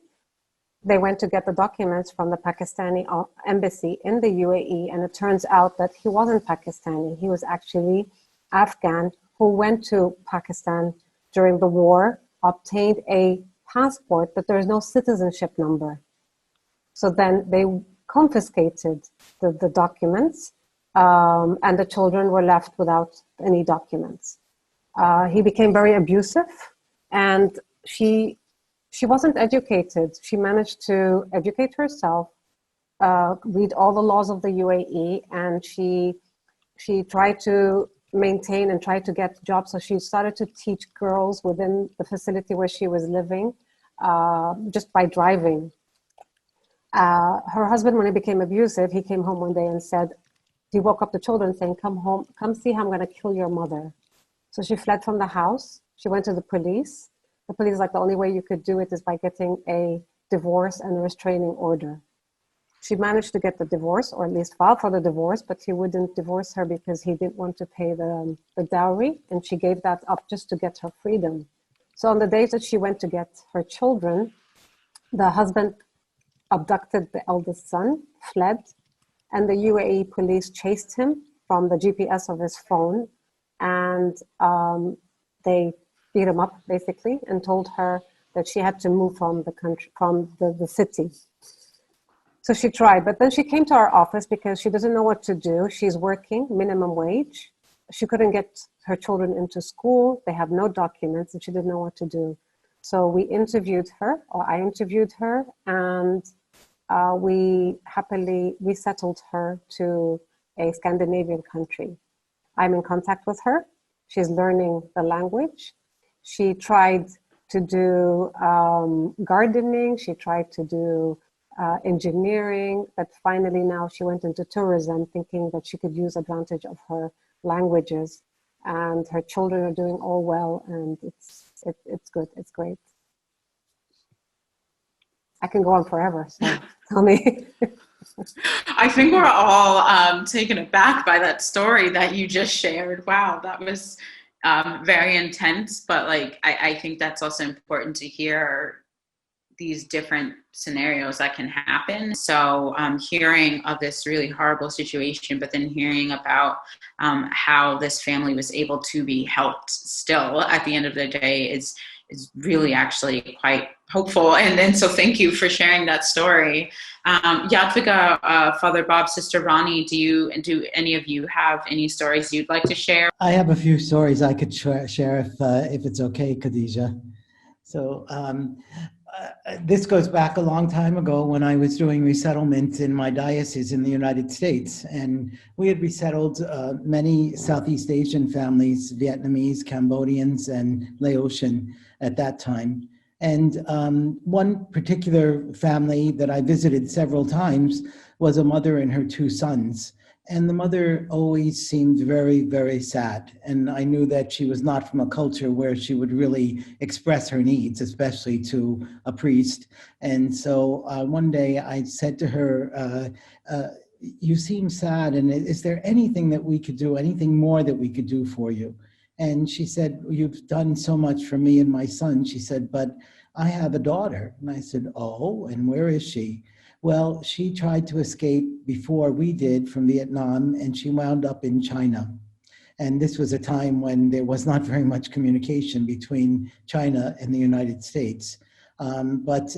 they went to get the documents from the Pakistani embassy in the UAE, and it turns out that he wasn't Pakistani. He was actually Afghan who went to Pakistan during the war, obtained a passport, but there is no citizenship number. So then they confiscated the documents, and the children were left without any documents. He became very abusive, and she wasn't educated. She managed to educate herself, read all the laws of the UAE, and she tried to maintain and try to get jobs. So she started to teach girls within the facility where she was living, just by driving. Her husband, when he became abusive, he came home one day and said, he woke up the children saying, come home, come see how I'm going to kill your mother. So she fled from the house. She went to the police. The police is like, the only way you could do it is by getting a divorce and a restraining order. She managed to get the divorce, or at least file for the divorce, but he wouldn't divorce her because he didn't want to pay the dowry, and she gave that up just to get her freedom. So on the days that she went to get her children, the husband abducted the eldest son, fled, and the UAE police chased him from the GPS of his phone, and they beat him up basically and told her that she had to move from the country, from the city. So she tried, but then she came to our office because she doesn't know what to do. She's working minimum wage. She couldn't get her children into school. They have no documents, and she didn't know what to do. So we interviewed her, or I interviewed her, and we happily resettled her to a Scandinavian country. I'm in contact with her. She's learning the language. She tried to do gardening. She tried to do engineering, but finally now she went into tourism, thinking that she could use advantage of her languages. And her children are doing all well, and it's good. It's great. I can go on forever, so tell me. I think we're all taken aback by that story that you just shared. Wow, that was very intense, but like I think that's also important to hear these different scenarios that can happen. So hearing of this really horrible situation, but then hearing about how this family was able to be helped still at the end of the day is really actually quite hopeful. And so thank you for sharing that story. Yadviga, Father Bob, Sister Ronnie, do any of you have any stories you'd like to share? I have a few stories I could share if it's okay, Khadija. So this goes back a long time ago when I was doing resettlement in my diocese in the United States. And we had resettled many Southeast Asian families, Vietnamese, Cambodians, and Laotian at that time. And one particular family that I visited several times was a mother and her two sons. And the mother always seemed very, very sad. And I knew that she was not from a culture where she would really express her needs, especially to a priest. And so one day I said to her, you seem sad, and is there anything that we could do, anything more that we could do for you? And she said, you've done so much for me and my son. She said, but I have a daughter. And I said, oh, and where is she? Well, she tried to escape before we did from Vietnam, and she wound up in China. And this was a time when there was not very much communication between China and the United States. But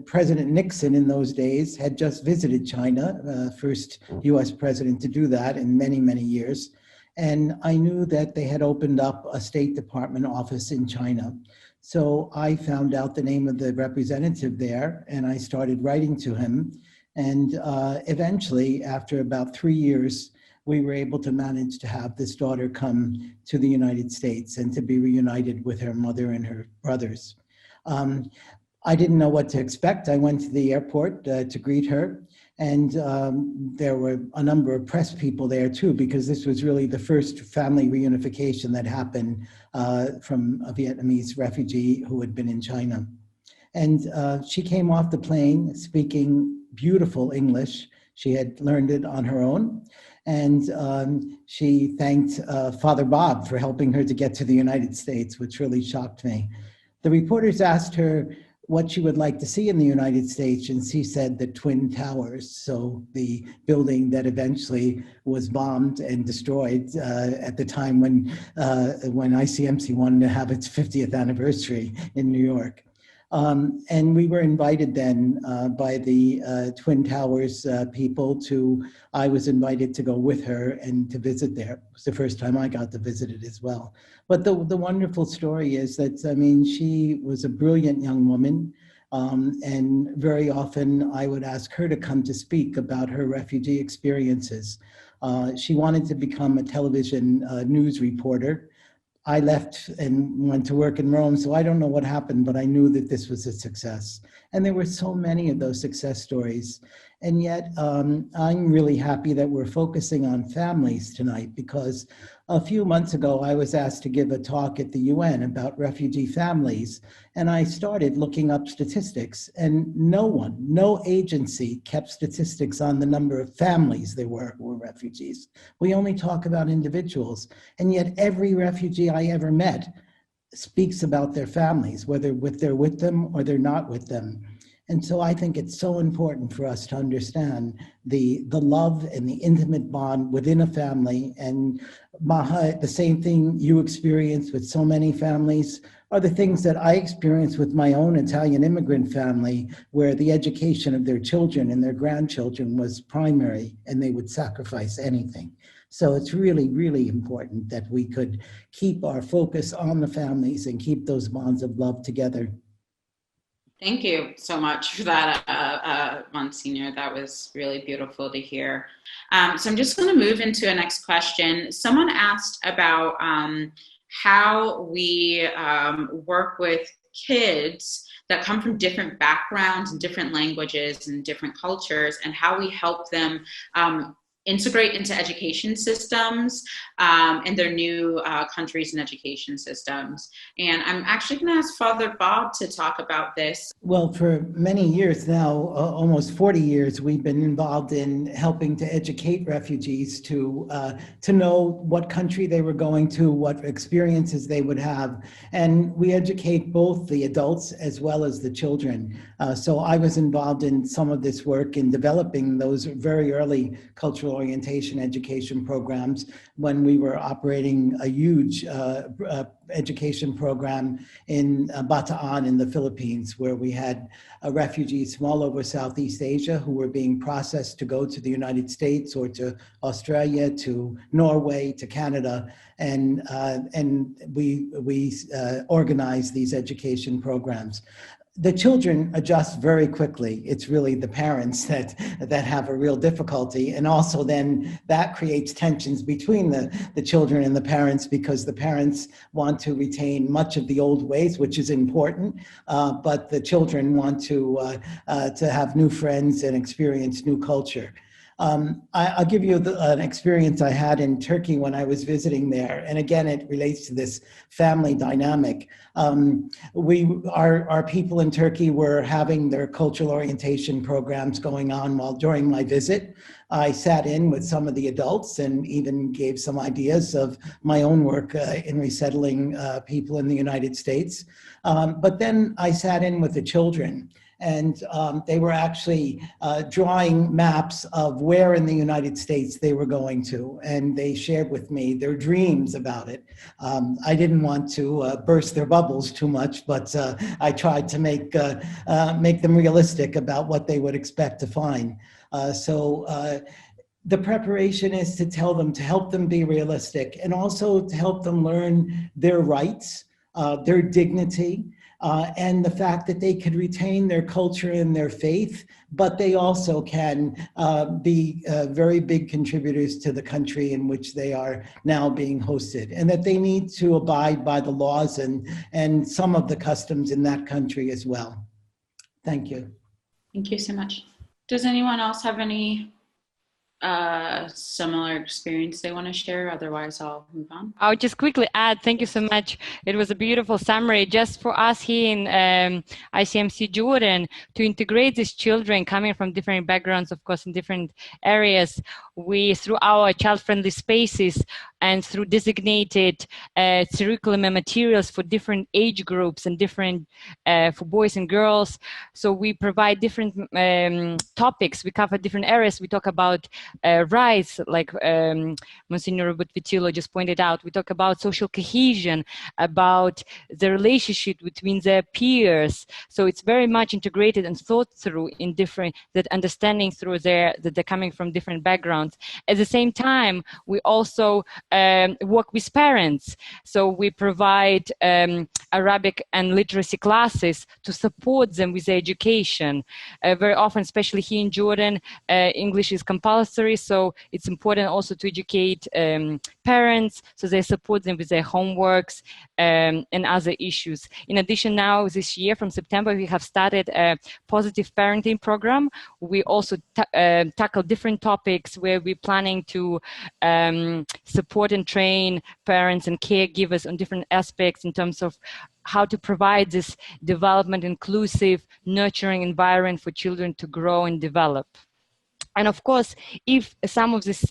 President Nixon in those days had just visited China, first US president to do that in many, many years. And I knew that they had opened up a State Department office in China. So I found out the name of the representative there, and I started writing to him. And eventually, after about 3 years, we were able to manage to have this daughter come to the United States and to be reunited with her mother and her brothers. I didn't know what to expect. I went to the airport to greet her. And there were a number of press people there too, because this was really the first family reunification that happened from a Vietnamese refugee who had been in China. And she came off the plane speaking beautiful English. She had learned it on her own. And she thanked Father Bob for helping her to get to the United States, which really shocked me. The reporters asked her what she would like to see in the United States, and she said the Twin Towers, so the building that eventually was bombed and destroyed at the time when ICMC wanted to have its 50th anniversary in New York. And we were invited then by the Twin Towers people I was invited to go with her and to visit there. It was the first time I got to visit it as well. But the wonderful story is that, I mean, she was a brilliant young woman. And very often I would ask her to come to speak about her refugee experiences. She wanted to become a television news reporter. I left and went to work in Rome, so I don't know what happened, but I knew that this was a success. And there were so many of those success stories. And yet, I'm really happy that we're focusing on families tonight, because a few months ago, I was asked to give a talk at the UN about refugee families. And I started looking up statistics, and no agency kept statistics on the number of families there were who were refugees. We only talk about individuals. And yet every refugee I ever met speaks about their families, whether they're with them or they're not with them. And so I think it's so important for us to understand the love and the intimate bond within a family. And Maha, the same thing you experience with so many families are the things that I experienced with my own Italian immigrant family, where the education of their children and their grandchildren was primary, and they would sacrifice anything. So it's really, really important that we could keep our focus on the families and keep those bonds of love together. Thank you so much for that, Monsignor. That was really beautiful to hear. So I'm just going to move into a next question. Someone asked about how we work with kids that come from different backgrounds and different languages and different cultures, and how we help them integrate into education systems and their new countries and education systems. And I'm actually going to ask Father Bob to talk about this. Well, for many years now, almost 40 years, we've been involved in helping to educate refugees to know what country they were going to, what experiences they would have. And we educate both the adults as well as the children. So I was involved in some of this work in developing those very early cultural orientation education programs when we were operating a huge education program in Bataan in the Philippines, where we had refugees from all over Southeast Asia who were being processed to go to the United States or to Australia, to Norway, to Canada, and we organized these education programs. The children adjust very quickly. It's really the parents that have a real difficulty. And also then that creates tensions between the children and the parents, because the parents want to retain much of the old ways, which is important, but the children want to have new friends and experience new culture. I'll give you an experience I had in Turkey when I was visiting there. And again, it relates to this family dynamic. Our people in Turkey were having their cultural orientation programs going on during my visit. I sat in with some of the adults and even gave some ideas of my own work in resettling people in the United States. But then I sat in with the children. And they were actually drawing maps of where in the United States they were going to. And they shared with me their dreams about it. I didn't want to burst their bubbles too much, but I tried to make them realistic about what they would expect to find. The preparation is to help them be realistic, and also to help them learn their rights, their dignity, and the fact that they could retain their culture and their faith, but they also can be very big contributors to the country in which they are now being hosted, and that they need to abide by the laws and some of the customs in that country as well. Thank you. Thank you so much. Does anyone else have any similar experience they want to share? Otherwise, I'll move on. I'll just quickly add, thank you so much. It was a beautiful summary just for us here in ICMC Jordan to integrate these children coming from different backgrounds, of course, in different areas. We, through our child-friendly spaces and through designated curriculum and materials for different age groups and different for boys and girls. So we provide different topics. We cover different areas. We talk about rights, like Monsignor Vitillo just pointed out. We talk about social cohesion, about the relationship between their peers. So it's very much integrated and thought through in different, that understanding through that they're coming from different backgrounds. At the same time, we also work with parents. So we provide Arabic and literacy classes to support them with their education. Very often, especially here in Jordan, English is compulsory, so it's important also to educate parents so they support them with their homeworks and other issues. In addition, now this year from September, we have started a positive parenting program. We also tackle different topics where we're planning to support and train parents and caregivers on different aspects in terms of how to provide this development, inclusive, nurturing environment for children to grow and develop. And of course, if some of these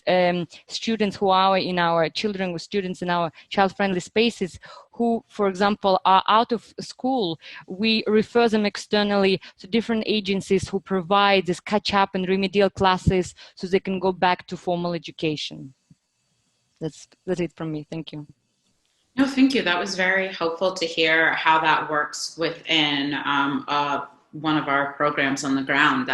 students who are in our children with students in our child-friendly spaces who, for example, are out of school, we refer them externally to different agencies who provide this catch-up and remedial classes so they can go back to formal education. That's it from me. Thank you. No, thank you. That was very helpful to hear how that works within one of our programs on the ground.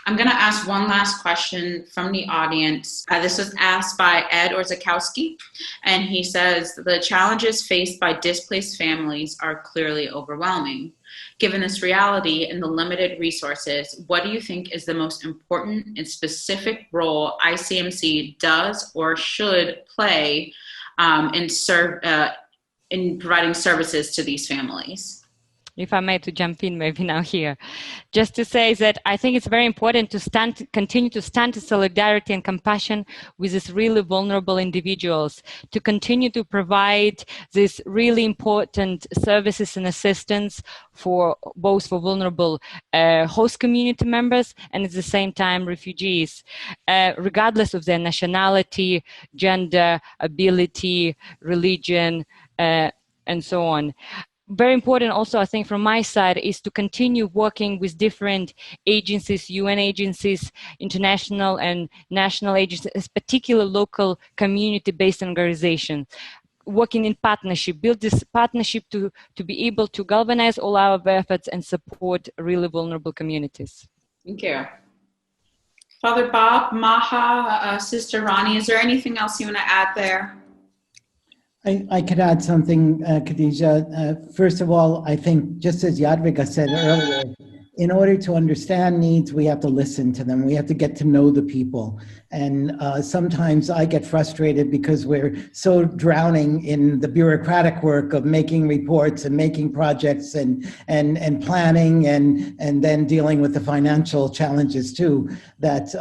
I'm going to ask one last question from the audience. This was asked by Ed Orzakowski, and he says, the challenges faced by displaced families are clearly overwhelming. Given this reality and the limited resources, what do you think is the most important and specific role ICMC does or should play in in providing services to these families. If I may to jump in maybe now here, just to say that I think it's very important to continue to stand in solidarity and compassion with these really vulnerable individuals, to continue to provide these really important services and assistance for both for vulnerable host community members and at the same time refugees, regardless of their nationality, gender, ability, religion, and so on. Very important also, I think, from my side is to continue working with different agencies, UN agencies, international and national agencies, particularly local community-based organizations, working in partnership, build this partnership to be able to galvanize all our efforts and support really vulnerable communities. Thank you. Father Bob, Maha, Sister Ronnie, is there anything else you want to add there? I could add something, Khadija. First of all, I think, just as Yadviga said earlier, in order to understand needs, we have to listen to them. We have to get to know the people. And sometimes I get frustrated because we're so drowning in the bureaucratic work of making reports and making projects and planning and then dealing with the financial challenges too, that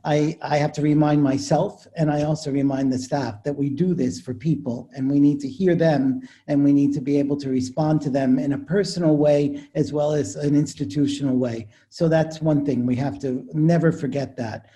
I have to remind myself, and I also remind the staff, that we do this for people and we need to hear them and we need to be able to respond to them in a personal way as well as an institutional way. So that's one thing, we have to never forget that.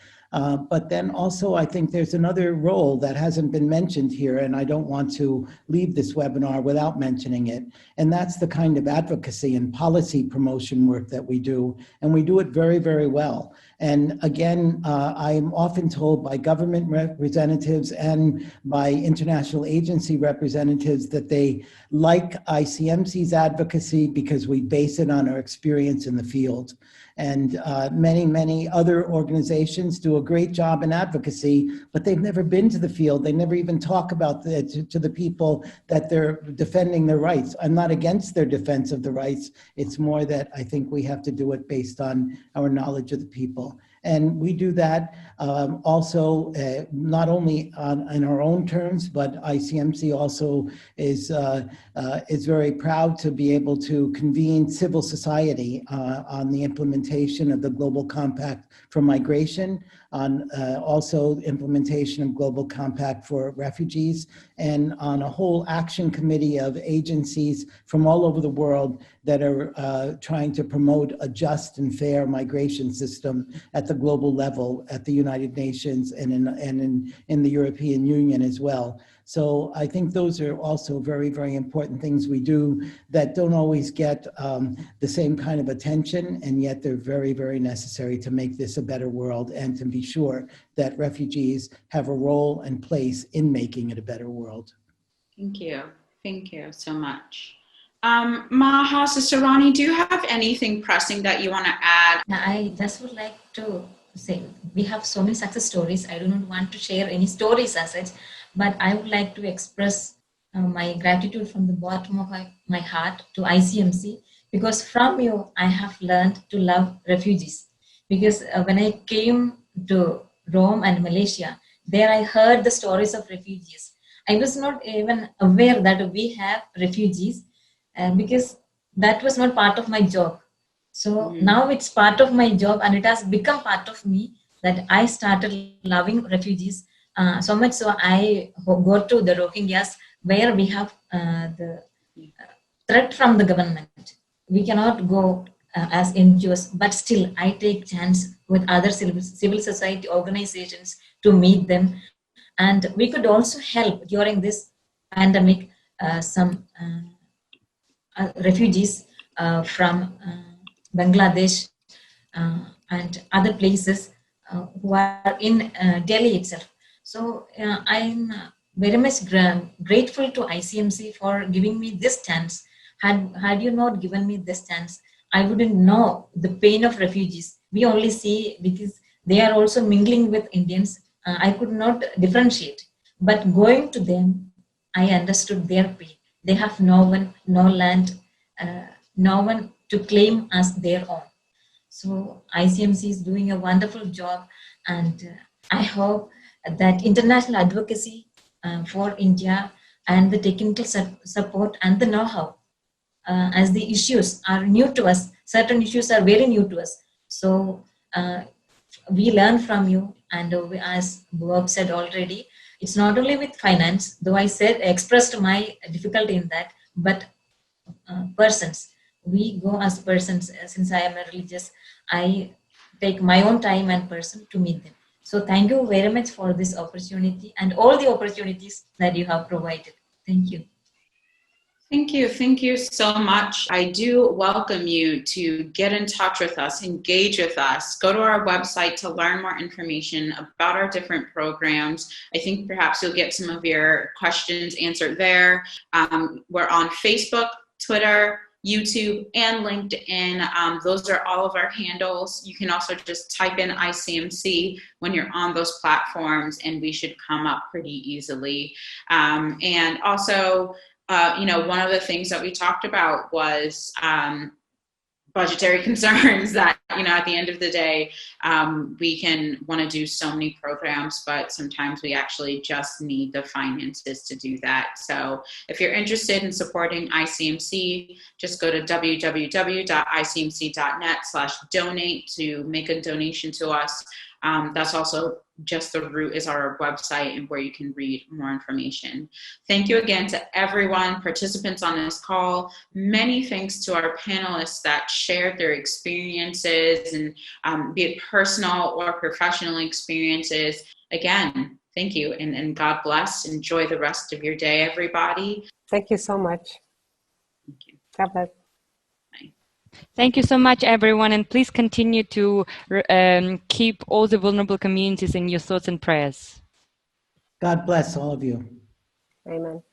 But then also, I think there's another role that hasn't been mentioned here, and I don't want to leave this webinar without mentioning it, and that's the kind of advocacy and policy promotion work that we do, and we do it very, very well. And again, I'm often told by government representatives and by international agency representatives that they like ICMC's advocacy because we base it on our experience in the field. And many, many other organizations do a great job in advocacy, but they've never been to the field. They never even talk about to the people that they're defending their rights. I'm not against their defense of the rights. It's more that I think we have to do it based on our knowledge of the people. And we do that also not only in our own terms, but ICMC also is very proud to be able to convene civil society on the implementation of the Global Compact for Migration, on also implementation of Global Compact for Refugees, and on a whole action committee of agencies from all over the world that are trying to promote a just and fair migration system at the global level, at the United Nations and in the European Union as well. So I think those are also very, very important things we do that don't always get the same kind of attention, and yet they're very, very necessary to make this a better world and to be sure that refugees have a role and place in making it a better world. Thank you. Thank you so much. Maha, Sister Ronnie, do you have anything pressing that you want to add? I just would like to say, we have so many success stories. I do not want to share any stories as such, but I would like to express my gratitude from the bottom of my heart to ICMC, because from you, I have learned to love refugees. Because when I came to Rome and Malaysia, there I heard the stories of refugees. I was not even aware that we have refugees because that was not part of my job. So now it's part of my job, and it has become part of me that I started loving refugees. So much so I go to the Rohingyas where we have the threat from the government. We cannot go as NGOs, but still I take chance with other civil society organizations to meet them. And we could also help during this pandemic some refugees from Bangladesh and other places who are in Delhi itself. So I'm very much grateful to ICMC for giving me this chance. Had you not given me this chance, I wouldn't know the pain of refugees. We only see because they are also mingling with Indians. I could not differentiate. But going to them, I understood their pain. They have no one, no land, no one to claim as their own. So ICMC is doing a wonderful job, and I hope that international advocacy for India and the technical support and the know-how. As the issues are new to us, certain issues are very new to us. So we learn from you, and as Bob said already, it's not only with finance, though I expressed my difficulty in that, but persons. We go as persons. Since I am a religious, I take my own time and person to meet them. So thank you very much for this opportunity and all the opportunities that you have provided. Thank you. Thank you so much. I do welcome you to get in touch with us, engage with us, go to our website to learn more information about our different programs. I think perhaps you'll get some of your questions answered there. We're on Facebook, Twitter, YouTube, and LinkedIn. Those are all of our handles. You can also just type in ICMC when you're on those platforms, and we should come up pretty easily. And also, one of the things that we talked about was budgetary concerns that, at the end of the day, we can want to do so many programs, but sometimes we actually just need the finances to do that. So if you're interested in supporting ICMC, just go to www.icmc.net/donate to make a donation to us. That's also just the route is our website and where you can read more information. Thank you again to everyone, participants on this call. Many thanks to our panelists that shared their experiences and be it personal or professional experiences. Again, thank you and God bless. Enjoy the rest of your day, everybody. Thank you so much. Thank you. God bless. Thank you so much, everyone, and please continue to keep all the vulnerable communities in your thoughts and prayers. God bless all of you. Amen.